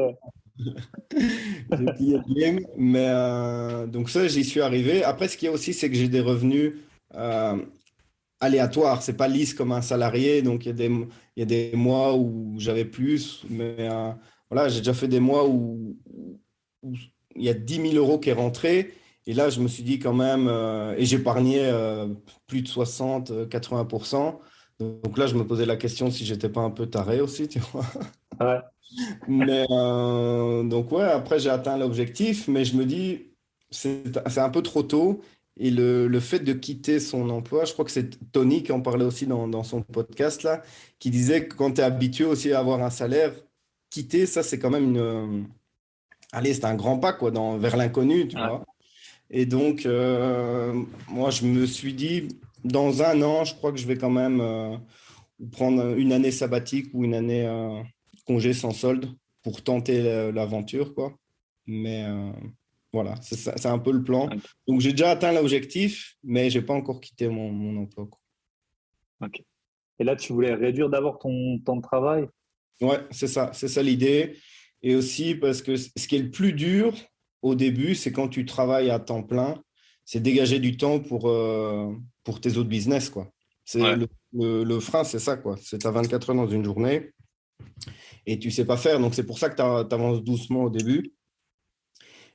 J'ai plié le game. Mais donc ça, j'y suis arrivé. Après, ce qu'il y a aussi, c'est que j'ai des revenus euh, aléatoires. C'est pas lisse comme un salarié. Donc, il y a des mois où j'avais plus. Mais voilà, j'ai déjà fait des mois où il y a 10 000 euros qui est rentré. Et là, je me suis dit quand même, et j'épargnais plus de 60 80%. Donc là, je me posais la question si j'étais pas un peu taré aussi, tu vois. Ouais. Mais donc ouais, après j'ai atteint l'objectif, mais je me dis, c'est un peu trop tôt. Et le fait de quitter son emploi, je crois que c'est Tony qui en parlait aussi dans son podcast là, qui disait que quand tu es habitué aussi à avoir un salaire, quitter, ça c'est quand même allez, c'est un grand pas quoi, vers l'inconnu, tu Ouais. vois. Et donc, moi je me suis dit, dans un an, je crois que je vais quand même prendre une année sabbatique ou une année congé sans solde pour tenter l'aventure, quoi. Mais voilà, c'est un peu le plan. Ok. Donc, j'ai déjà atteint l'objectif, mais j'ai pas encore quitté mon emploi, quoi. Ok. Et là, tu voulais réduire d'abord ton temps de travail? Ouais, c'est ça l'idée. Et aussi parce que ce qui est le plus dur au début, c'est quand tu travailles à temps plein, c'est dégager du temps pour tes autres business, quoi. C'est Ouais. le frein, c'est ça, quoi. C'est à 24 heures dans une journée. Et tu sais pas faire. Donc, c'est pour ça que tu avances doucement au début.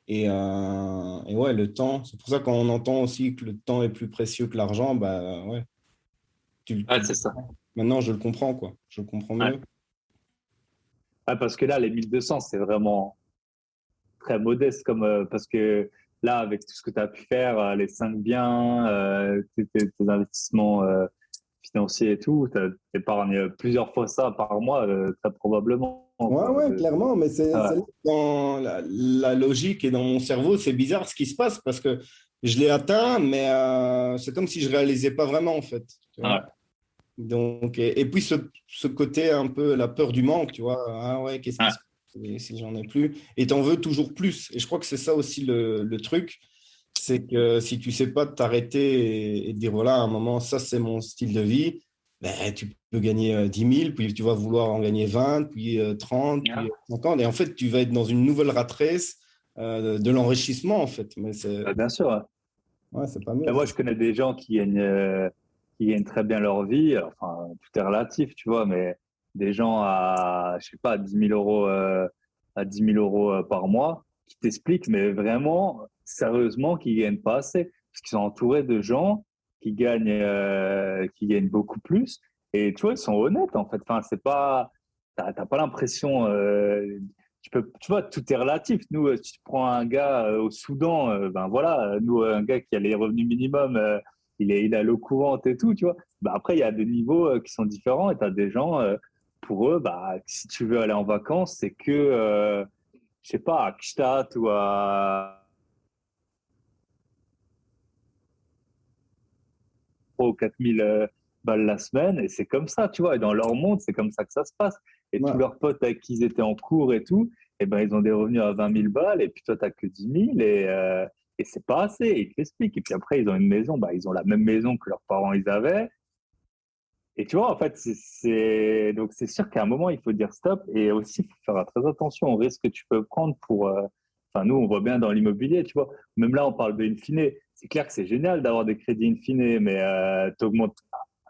Et ouais, le temps, c'est pour ça qu'on entend aussi que le temps est plus précieux que l'argent. Bah ouais, Ouais, c'est ça. maintenant je le comprends, quoi. Je le comprends Ouais. mieux. Ah, parce que là, les 1 200, c'est vraiment très modeste parce que là, avec tout ce que tu as pu faire, les 5 biens, tes investissements financiers et tout, tu épargnes plusieurs fois ça par mois, très probablement, Ouais, quoi. ouais, clairement, mais c'est Ouais, là dans la logique et dans mon cerveau, c'est bizarre ce qui se passe parce que je l'ai atteint, mais c'est comme si je réalisais pas vraiment, en fait. Tu vois. ouais, Donc, et puis ce côté un peu la peur du manque, tu vois. Ah ouais, qu'est-ce qui ouais, se passe si j'en ai plus? Et t'en veux toujours plus. Et je crois que c'est ça aussi le truc, c'est que si tu sais pas t'arrêter et te dire, voilà, à un moment, ça c'est mon style de vie, ben, tu peux gagner 10 000, puis tu vas vouloir en gagner 20, puis 30, ouais. puis 50. Et en fait, tu vas être dans une nouvelle rat race de l'enrichissement, en fait. Mais Bien sûr. Ouais. ouais, c'est pas Mais mieux. moi, je connais des gens qui gagnent très bien leur vie. Enfin, tout est relatif, tu vois, mais des gens à, je sais pas, 10 000 euros, à 10 000 euros par mois, qui t'expliquent, mais vraiment, sérieusement, qu'ils gagnent pas assez. Parce qu'ils sont entourés de gens qui gagnent beaucoup plus. Et tu vois, ils sont honnêtes, en fait. Enfin, c'est pas, t'as pas l'impression, tu vois, tout est relatif. Nous, si tu prends un gars au Soudan, ben voilà, nous, un gars qui a les revenus minimum, il a l'eau courante et tout, tu vois. Ben après, il y a des niveaux qui sont différents et tu as des gens, pour eux, bah, si tu veux aller en vacances, c'est que, je sais pas, à Kstatt ou à 3 ou 4 000 balles la semaine, et c'est comme ça, tu vois. Et dans leur monde, c'est comme ça que ça se passe. Et Ouais. tous leurs potes avec qui ils étaient en cours et tout, et ben, ils ont des revenus à 20 000 balles, et puis toi, tu n'as que 10 000, et c'est pas assez. Ils te l'expliquent. Et puis après, ils ont une maison, bah, ils ont la même maison que leurs parents ils avaient. Et tu vois, en fait, donc c'est sûr qu'à un moment, il faut dire stop. Et aussi, il faut faire très attention aux risques que tu peux prendre pour. Enfin, nous, on voit bien dans l'immobilier, tu vois. Même là, on parle de in fine. C'est clair que c'est génial d'avoir des crédits in fine, mais tu augmentes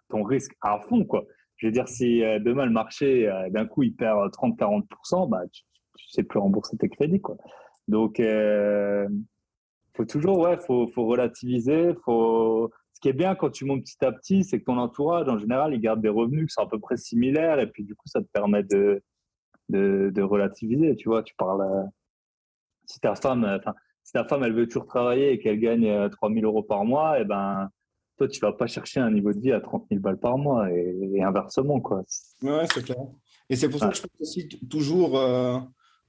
ton risque à fond, quoi. Je veux dire, si demain le marché, d'un coup, il perd 30-40%, bah, tu sais plus rembourser tes crédits, quoi. Donc, faut toujours, ouais, faut relativiser. Ce qui est bien quand tu montes petit à petit, c'est que ton entourage, en général, il garde des revenus qui sont à peu près similaires, et puis du coup, ça te permet de relativiser. Tu vois, tu parles. Si ta femme, si ta femme, elle veut toujours travailler et qu'elle gagne 3 000 euros par mois, et ben, toi, tu vas pas chercher un niveau de vie à 30 000 balles par mois, et inversement, quoi. Ouais, c'est clair. Et c'est pour ça Ouais. que je pense aussi toujours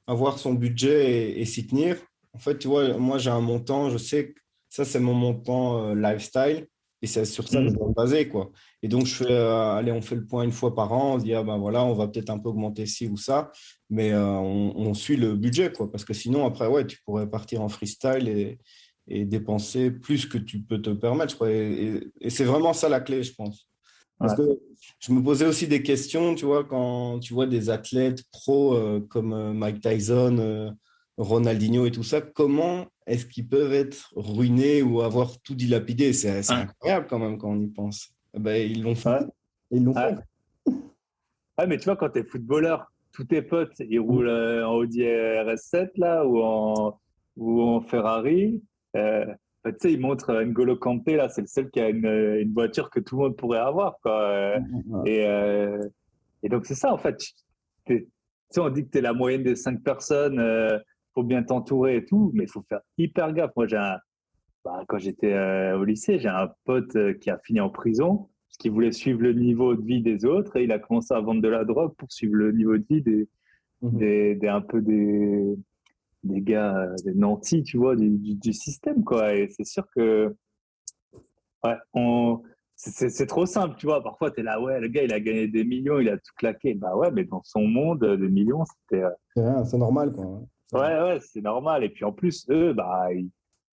avoir son budget et s'y tenir. En fait, tu vois, moi, j'ai un montant, je sais que ça, c'est mon montant lifestyle et c'est sur ça que je Mhm. dois me baser, quoi. Et donc, je fais, allez, on fait le point une fois par an, on se dit, ah ben voilà, on va peut-être un peu augmenter ci ou ça, mais on suit le budget, quoi. Parce que sinon, après, ouais, tu pourrais partir en freestyle et dépenser plus que tu peux te permettre, je crois. Et c'est vraiment ça la clé, je pense. Parce Ouais. que je me posais aussi des questions, tu vois, quand tu vois des athlètes pros comme Mike Tyson, Ronaldinho et tout ça, comment est-ce qu'ils peuvent être ruinés ou avoir tout dilapidé? C'est Ouais. incroyable quand même quand on y pense. Eh ben, ils l'ont fait. Ouais. Ils l'ont Ouais. fait. Ouais, mais tu vois, quand tu es footballeur, tous tes potes, ils roulent en Audi RS7 là, ou en Ferrari. Bah, tu sais, ils montrent N'Golo Kanté, là, c'est le seul qui a une voiture que tout le monde pourrait avoir, quoi. Ouais. Et, euh, et donc, c'est ça, en fait. Tu sais, on dit que tu es la moyenne des 5 personnes, faut bien t'entourer et tout, mais il faut faire hyper gaffe. Moi, quand j'étais au lycée, j'ai un pote qui a fini en prison parce qu'il voulait suivre le niveau de vie des autres et il a commencé à vendre de la drogue pour suivre le niveau de vie Mhm. un peu des gars, des nantis, tu vois, du système, quoi. Et c'est sûr que, ouais, c'est trop simple, tu vois. Parfois, tu es là, ouais, le gars, il a gagné des millions, il a tout claqué. Bah ouais, mais dans son monde, des millions, c'était. C'est normal, quoi. Ouais. Ouais, ouais, c'est normal. Et puis en plus, eux, bah,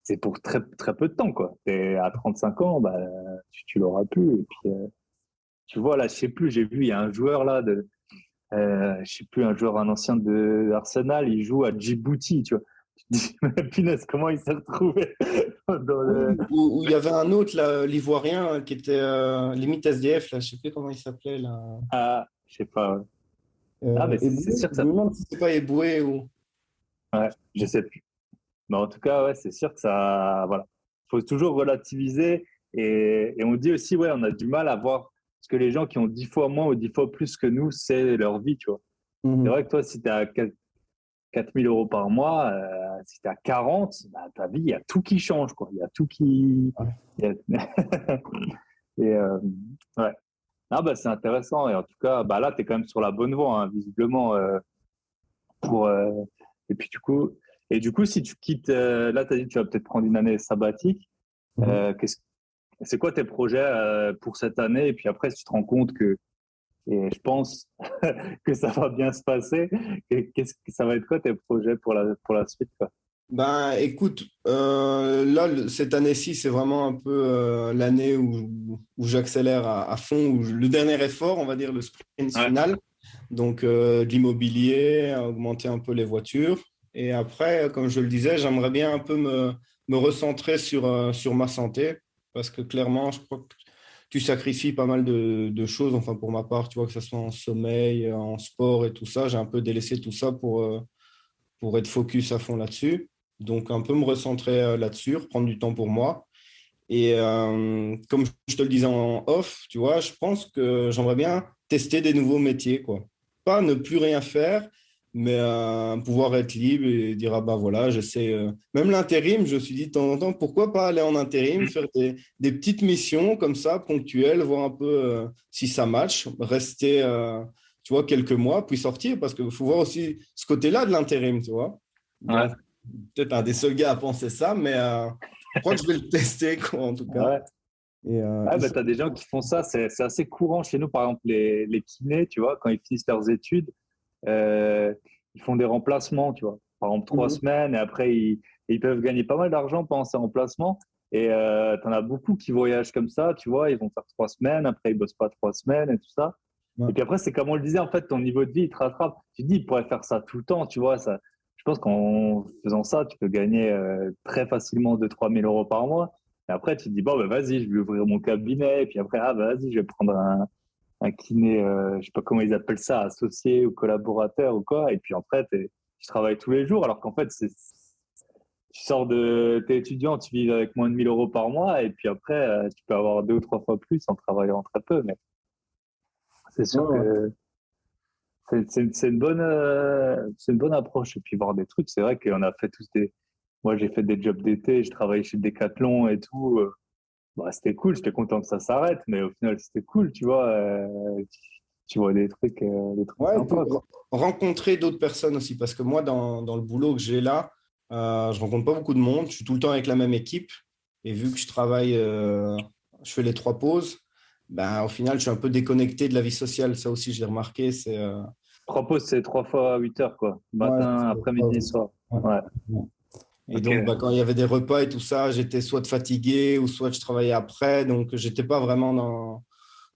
c'est pour très, très peu de temps, quoi. Et à 35 ans, bah, tu l'auras plus. Et puis, tu vois, là, je sais plus, j'ai vu, il y a un joueur là, je sais plus, un ancien de Arsenal, il joue à Djibouti, tu vois. Tu te dis, mais punaise, comment il s'est retrouvé dans le. Oui, où il y avait un autre, là, l'Ivoirien, qui était limite SDF, là, je ne sais plus comment il s'appelait, là. Ah, je sais pas. Ouais. Ah, mais c'est Eboué, sûr que je ça. me demande si c'est pas Eboué ou. Ouais, je sais plus. Mais en tout cas, ouais, c'est sûr que ça, voilà, faut toujours relativiser et on dit aussi, ouais, on a du mal à voir ce que les gens qui ont 10 fois moins ou 10 fois plus que nous, c'est leur vie, tu vois. C'est Mhm. vrai que toi, si tu as 4 000 euros par mois, si tu as 40, bah, ta vie, il y a tout qui change, quoi. Il y a tout qui. Ouais. il y a- et ouais. Ah, bah, c'est intéressant. Et en tout cas, bah, là, tu es quand même sur la bonne voie, hein, visiblement. Pour, et du coup, si tu quittes, là, tu as dit que tu vas peut-être prendre une année sabbatique. Mhm. Euh, qu'est-ce- c'est quoi tes projets pour cette année? Et puis après, si tu te rends compte que, et je pense que ça va bien se passer, qu'est-ce que ça va être quoi tes projets pour la suite, quoi? Ben, écoute, là, cette année-ci, c'est vraiment un peu l'année où j'accélère à fond, le dernier effort, on va dire le sprint Ouais. final. Donc, de l'immobilier, augmenter un peu les voitures. Et après, comme je le disais, j'aimerais bien un peu me recentrer sur ma santé, parce que clairement, je crois que tu sacrifies pas mal de choses, enfin pour ma part, tu vois, que ce soit en sommeil, en sport et tout ça, j'ai un peu délaissé tout ça pour être focus à fond là-dessus. Donc, un peu me recentrer là-dessus, prendre du temps pour moi. Et comme je te le disais en off, tu vois, je pense que j'aimerais bien tester des nouveaux métiers, quoi. Pas ne plus rien faire, mais pouvoir être libre et dire, ah bah voilà, j'essaie. Même l'intérim, je me suis dit de temps en temps, pourquoi pas aller en intérim, faire des petites missions comme ça, ponctuelles, voir un peu si ça match, rester, tu vois, quelques mois, puis sortir, parce qu'il faut voir aussi ce côté-là de l'intérim, tu vois. Ouais. Donc, peut-être un des seuls gars à penser ça, mais je crois que je vais le tester, quoi, en tout cas. Ouais. Et, Ah, bah, ici, tu as des gens qui font ça, c'est assez courant chez nous, par exemple les kinés, tu vois, quand ils finissent leurs études, euh, ils font des remplacements, tu vois, par exemple 3 semaines, et après ils peuvent gagner pas mal d'argent pendant ces remplacements. Et tu en as beaucoup qui voyagent comme ça, tu vois, ils vont faire 3 semaines, après ils bossent pas 3 semaines et tout ça. ouais. Et puis après, c'est comme on le disait, en fait, ton niveau de vie, il te rattrape. Tu te dis, il pourrait faire ça tout le temps, tu vois. Ça, je pense qu'en faisant ça, tu peux gagner très facilement 2 000 à 3 000 euros par mois. Et après, tu te dis, bon, bah, vas-y, je vais ouvrir mon cabinet. Et puis après, ah, bah, vas-y, je vais prendre un kiné, je sais pas comment ils appellent ça, associé ou collaborateur ou quoi. Et puis après, tu travailles tous les jours. Alors qu'en fait, tu sors t'es étudiant, tu vis avec moins de 1 000 euros par mois. Et puis après, tu peux avoir 2 ou 3 fois plus en travaillant très peu. Mais c'est Ouais, sûr ouais. que c'est une bonne approche. Et puis voir des trucs, c'est vrai qu'on a fait tous des. Moi, j'ai fait des jobs d'été, j'ai travaillé chez Decathlon et tout. Bah, c'était cool, j'étais content que ça s'arrête, mais au final, c'était cool, tu vois. Tu vois des trucs Ouais, et puis sympas, quoi. rencontrer d'autres personnes aussi, parce que moi, dans le boulot que j'ai là, je rencontre pas beaucoup de monde. Je suis tout le temps avec la même équipe. Et vu que je travaille, je fais les 3 pauses, ben, au final, je suis un peu déconnecté de la vie sociale. Ça aussi, j'ai remarqué. C'est, 3 pauses, c'est 3 fois 8 heures, quoi. ouais, Matin, après-midi, soir. ouais. Ouais, Et ok. donc, bah, quand il y avait des repas et tout ça, j'étais soit fatigué ou soit je travaillais après. Donc, j'étais pas vraiment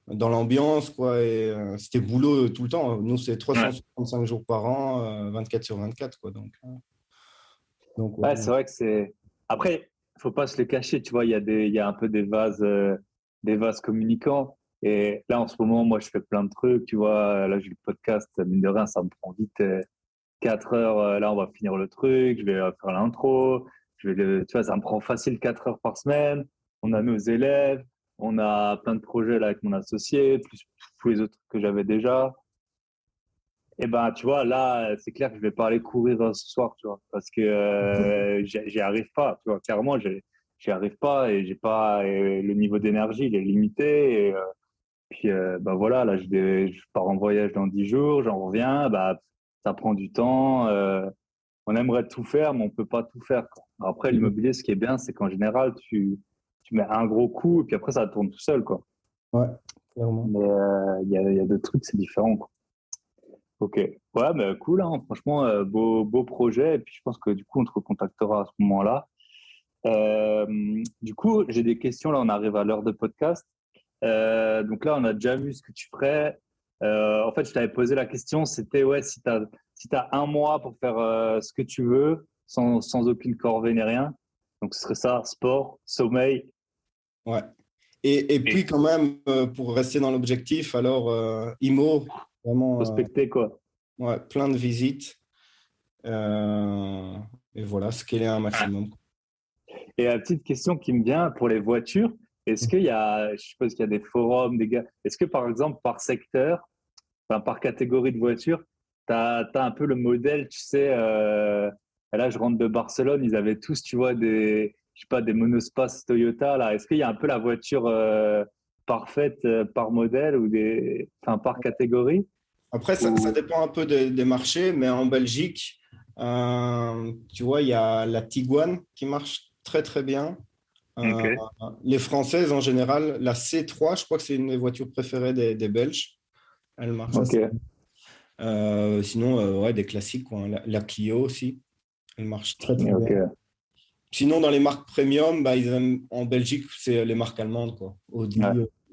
dans l'ambiance, quoi. Et c'était boulot tout le temps. Nous, c'est Ouais, 365 jours par an, 24 sur 24, quoi. Donc ouais. ouais, c'est vrai que c'est. Après, faut pas se le cacher, tu vois, il y a un peu des vases communicants. Et là, en ce moment, moi, je fais plein de trucs, tu vois. Là, j'ai le podcast, mine de rien, ça me prend vite 4 heures. Là, on va finir le truc, je vais faire l'intro. Tu vois, ça me prend facile 4 heures par semaine. On a nos élèves, on a plein de projets là avec mon associé, plus tous les autres trucs que j'avais déjà. Et ben, tu vois, là, c'est clair que je vais pas aller courir ce soir, tu vois, parce que j'y arrive pas, tu vois. Clairement, j'y arrive pas et j'ai pas le niveau d'énergie, il est limité. Et, puis, bah voilà, là, je pars en voyage dans 10 jours, j'en reviens, bah, ça prend du temps. On aimerait tout faire, mais on peut pas tout faire, quoi. Après, l'immobilier, ce qui est bien, c'est qu'en général, tu mets un gros coup et puis après, ça tourne tout seul, quoi. Ouais, clairement. Mais il y a d'autres trucs, c'est différent, quoi. Ok. Ouais, mais cool, hein. Franchement, beau projet. Et puis, je pense que du coup, on te recontactera à ce moment-là. Du coup, j'ai des questions. Là, on arrive à l'heure de podcast. Donc là, on a déjà vu ce que tu ferais. En fait, je t'avais posé la question, c'était ouais, si t'as un mois pour faire ce que tu veux, sans aucune corvée ni rien. Donc, ce serait ça, sport, sommeil Ouais. Et puis et quand même, pour rester dans l'objectif, alors IMO, vraiment prospecter, quoi. ouais, plein de visites. Euh, et voilà, scaler un maximum. Et la petite question qui me vient pour les voitures, est-ce qu'il y a, je suppose qu'il y a des forums, des gars, est-ce que par exemple, par secteur, enfin, par catégorie de voiture, tu as un peu le modèle, tu sais, là je rentre de Barcelone, ils avaient tous, tu vois, je sais pas, des monospace Toyota, là. Est-ce qu'il y a un peu la voiture parfaite par modèle ou enfin, par catégorie Après, ça ou... dépend un peu des marchés, mais en Belgique, tu vois, il y a la Tiguan qui marche très très bien. Euh, Ok, les Françaises en général, la C3, je crois que c'est une des voitures préférées des Belges. Elle marche assez. ok, Sinon, ouais, des classiques, quoi, hein. La Clio aussi, elle marche très très bien. ok. Sinon, dans les marques premium, bah, ils aiment, en Belgique, c'est les marques allemandes, quoi. Ouais, Audi,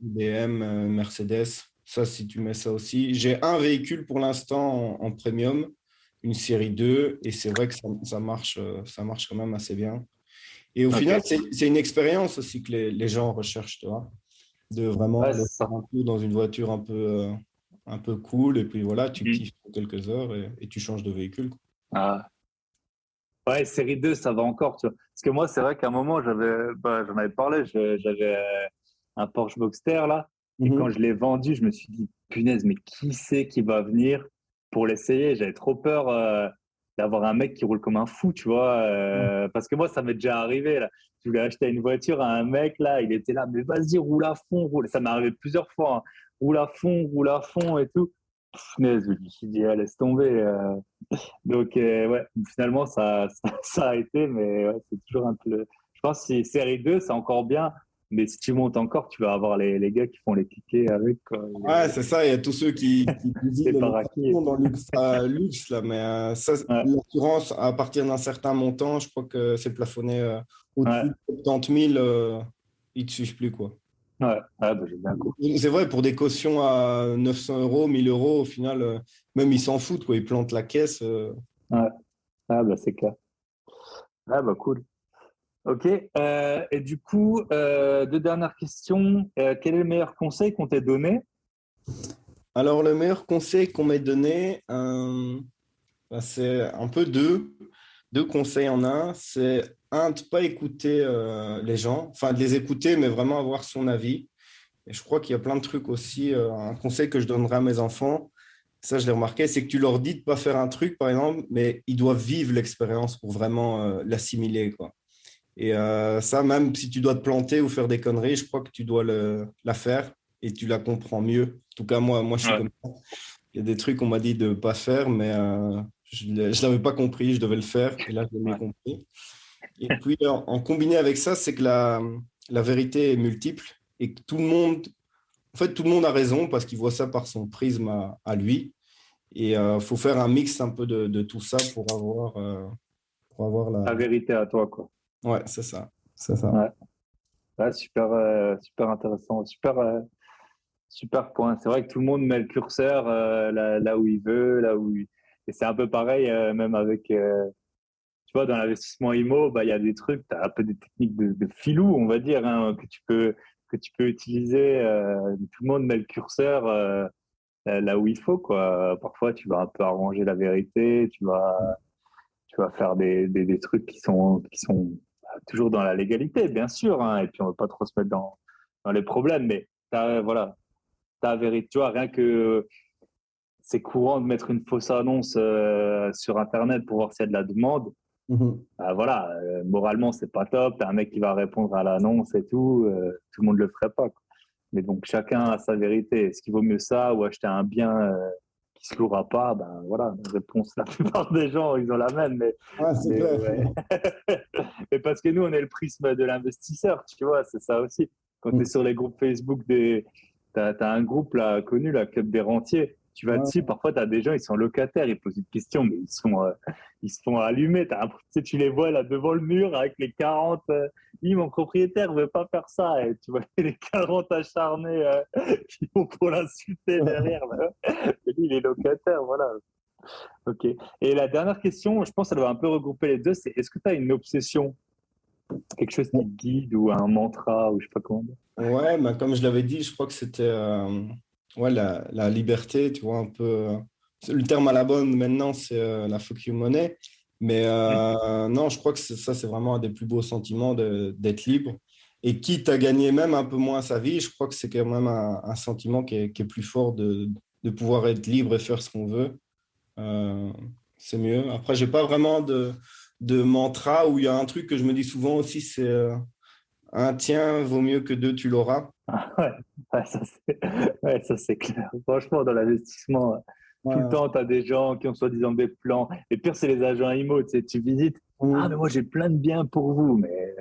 BM, Mercedes. Ça, si tu mets ça aussi. J'ai un véhicule pour l'instant en premium, une série 2, et c'est vrai que ça marche quand même assez bien. Et au final, ok. c'est une expérience aussi que les gens recherchent, tu vois, de vraiment Ouais, aller c'est faire ça. un tour dans une voiture un peu cool, et puis voilà, tu Mm. kiffes pour quelques heures et tu changes de véhicule, quoi. Ah. Ouais, série 2, ça va encore, tu vois. Parce que moi, c'est vrai qu'à un moment, j'en avais parlé, j'avais un Porsche Boxster, là. Et quand Mhm. je l'ai vendu, je me suis dit, punaise, mais qui c'est qui va venir pour l'essayer? J'avais trop peur d'avoir un mec qui roule comme un fou, tu vois. Parce que moi, ça m'est déjà arrivé, là. Je voulais acheter une voiture à un mec, là. Il était là, mais vas-y, roule à fond, roule. Ça m'est arrivé plusieurs fois, hein. Roule à fond et tout. Punaise, je me suis dit, ah, laisse tomber. Donc, ouais, finalement, ça a été, mais ouais, c'est toujours un peu. Je pense que si série 2, c'est encore bien, mais si tu montes encore, tu vas avoir les gars qui font les cliquets avec, quoi, Ouais, c'est ça, il y a tous ceux qui les cuisinent parakis et l'expression dans tout. l'ultra luxe, là, mais ça, Ouais, l'assurance, à partir d'un certain montant, je crois que c'est plafonné ouais, au-dessus de 70 000, ils ne te suivent plus, quoi. ouais, ouais, bah, j'ai bien compris. C'est vrai, pour des cautions à 900 euros, 1000 euros, au final, même ils s'en foutent, quoi, ils plantent la caisse. Ouais, ah, bah, c'est clair. Ah, bah, cool. Ok, et du coup, deux dernières questions. Quel est le meilleur conseil qu'on t'ait donné? Alors, le meilleur conseil qu'on m'ait donné, bah, c'est un peu deux conseils en un. C'est un, de ne pas écouter les gens, enfin de les écouter, mais vraiment avoir son avis. Et je crois qu'il y a plein de trucs aussi. Un conseil que je donnerais à mes enfants, ça je l'ai remarqué, c'est que tu leur dis de ne pas faire un truc, par exemple, mais ils doivent vivre l'expérience pour vraiment l'assimiler, quoi. Et ça, même si tu dois te planter ou faire des conneries, je crois que tu dois la faire et tu la comprends mieux. En tout cas, moi je suis Ouais, comme ça. Il y a des trucs qu'on m'a dit de ne pas faire, mais je ne l'avais pas compris, je devais le faire, et là, je l'ai mieux ouais, compris. Et puis, en combiné avec ça, c'est que la vérité est multiple et que tout le monde, en fait, tout le monde a raison parce qu'il voit ça par son prisme à lui. Et il faut faire un mix un peu de tout ça pour avoir la la... vérité à toi, quoi. Ouais, c'est ça. C'est ça. Ouais, ouais, super, super intéressant, super point. C'est vrai que tout le monde met le curseur là où il veut, et c'est un peu pareil, même avec, tu vois, dans l'investissement IMO, bah, il y a des trucs, tu as un peu des techniques de filou, on va dire, hein, que tu peux utiliser. Tout le monde met le curseur là où il faut, quoi. Parfois, tu vas un peu arranger la vérité, tu vas faire des trucs qui sont toujours dans la légalité, bien sûr, hein, et puis on ne veut pas trop se mettre dans les problèmes, mais voilà, ta vérité, tu vois, rien que c'est courant de mettre une fausse annonce sur Internet pour voir s'il y a de la demande. Mhm. Voilà, moralement, c'est pas top. T'as un mec qui va répondre à l'annonce et tout le monde le ferait pas, quoi. Mais donc, chacun a sa vérité. Est-ce qu'il vaut mieux ça ou acheter un bien qui se louera pas? Ben voilà, la réponse, la plupart des gens, ils ont la même. Ouais, c'est Mais clair. ouais. Mais parce que nous, on est le prisme de l'investisseur, tu vois, c'est ça aussi. Quand tu es sur les groupes Facebook t'as un groupe là connu, la Club des Rentiers. Tu vas dessus, Ouais. parfois tu as des gens, ils sont locataires, ils posent une question, mais ils se font allumer. Tu les vois là devant le mur avec les 40. Oui, mon propriétaire veut pas faire ça. Et tu vois les 40 acharnés qui vont pour l'insulter derrière. Et lui, il est locataire, voilà. Ok. Et la dernière question, je pense que ça doit un peu regrouper les deux, c'est est-ce que tu as une obsession, quelque chose qui te guide ou un mantra ou je sais pas comment dire. Ouais, bah, comme je l'avais dit, je crois que c'était ouais, la liberté, tu vois, un peu. Le terme à la bonne maintenant, c'est la fuck you money. Mais non, je crois que ça, c'est vraiment un des plus beaux sentiments d'être libre. Et quitte à gagner même un peu moins sa vie, je crois que c'est quand même un sentiment qui est plus fort de pouvoir être libre et faire ce qu'on veut. Euh, c'est mieux. Après, j'ai pas vraiment de mantra où il y a un truc que je me dis souvent aussi, c'est un tien vaut mieux que deux, tu l'auras. Ouais, ouais, ouais, ça c'est clair. Franchement, dans l'investissement, tout le Ouais. temps, tu as des gens qui ont soi-disant des plans. Et pire, c'est les agents IMO. Tu sais, tu visites. Ah, mais Mm. moi, j'ai plein de biens pour vous. Mais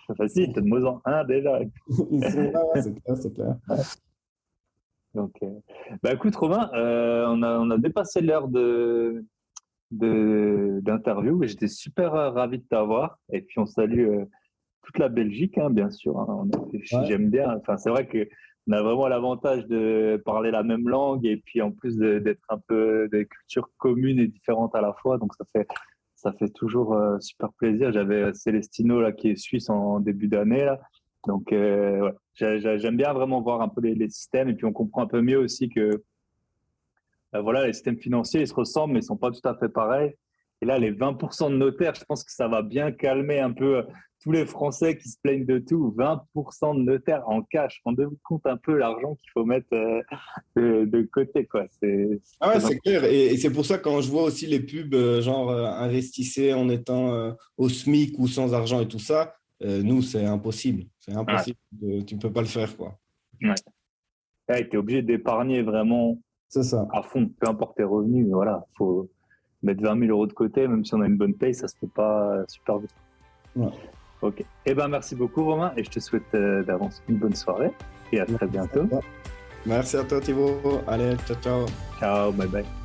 c'est facile, t'as de moins en un déjà. Ils sont là, ouais, c'est clair, c'est clair. Donc, bah écoute, Romain, on a dépassé l'heure d'interview. J'étais super ravi de t'avoir. Et puis, on salue toute la Belgique, hein, bien sûr, hein. Ouais. J'aime bien. Enfin, c'est vrai que on a vraiment l'avantage de parler la même langue et puis en plus d'être un peu des cultures communes et différentes à la fois. Donc, ça fait toujours super plaisir. J'avais Célestino là, qui est suisse en début d'année. Là. Donc, ouais, j'aime bien vraiment voir un peu les systèmes et puis on comprend un peu mieux aussi que voilà, les systèmes financiers, ils se ressemblent, mais ils sont pas tout à fait pareils. Et là, les 20% de notaires, je pense que ça va bien calmer un peu tous les Français qui se plaignent de tout. 20% de notaires en cash. Rendez-vous compte un peu l'argent qu'il faut mettre de côté, quoi. Ah ouais, c'est clair. Et c'est pour ça, quand je vois aussi les pubs, investissez en étant au SMIC ou sans argent et tout ça, nous, c'est impossible. C'est impossible. Tu ne peux pas le faire, quoi. Ouais. Tu es obligé d'épargner vraiment C'est ça. à fond, peu importe tes revenus. Voilà, il faut mettre 20 000 euros de côté, même si on a une bonne paye, ça ne se fait pas super vite. Ouais. Ok. Eh ben, merci beaucoup, Romain, et je te souhaite d'avance une bonne soirée et à très bientôt. Merci à toi, Thibaut. Allez, ciao, ciao. Ciao, bye bye.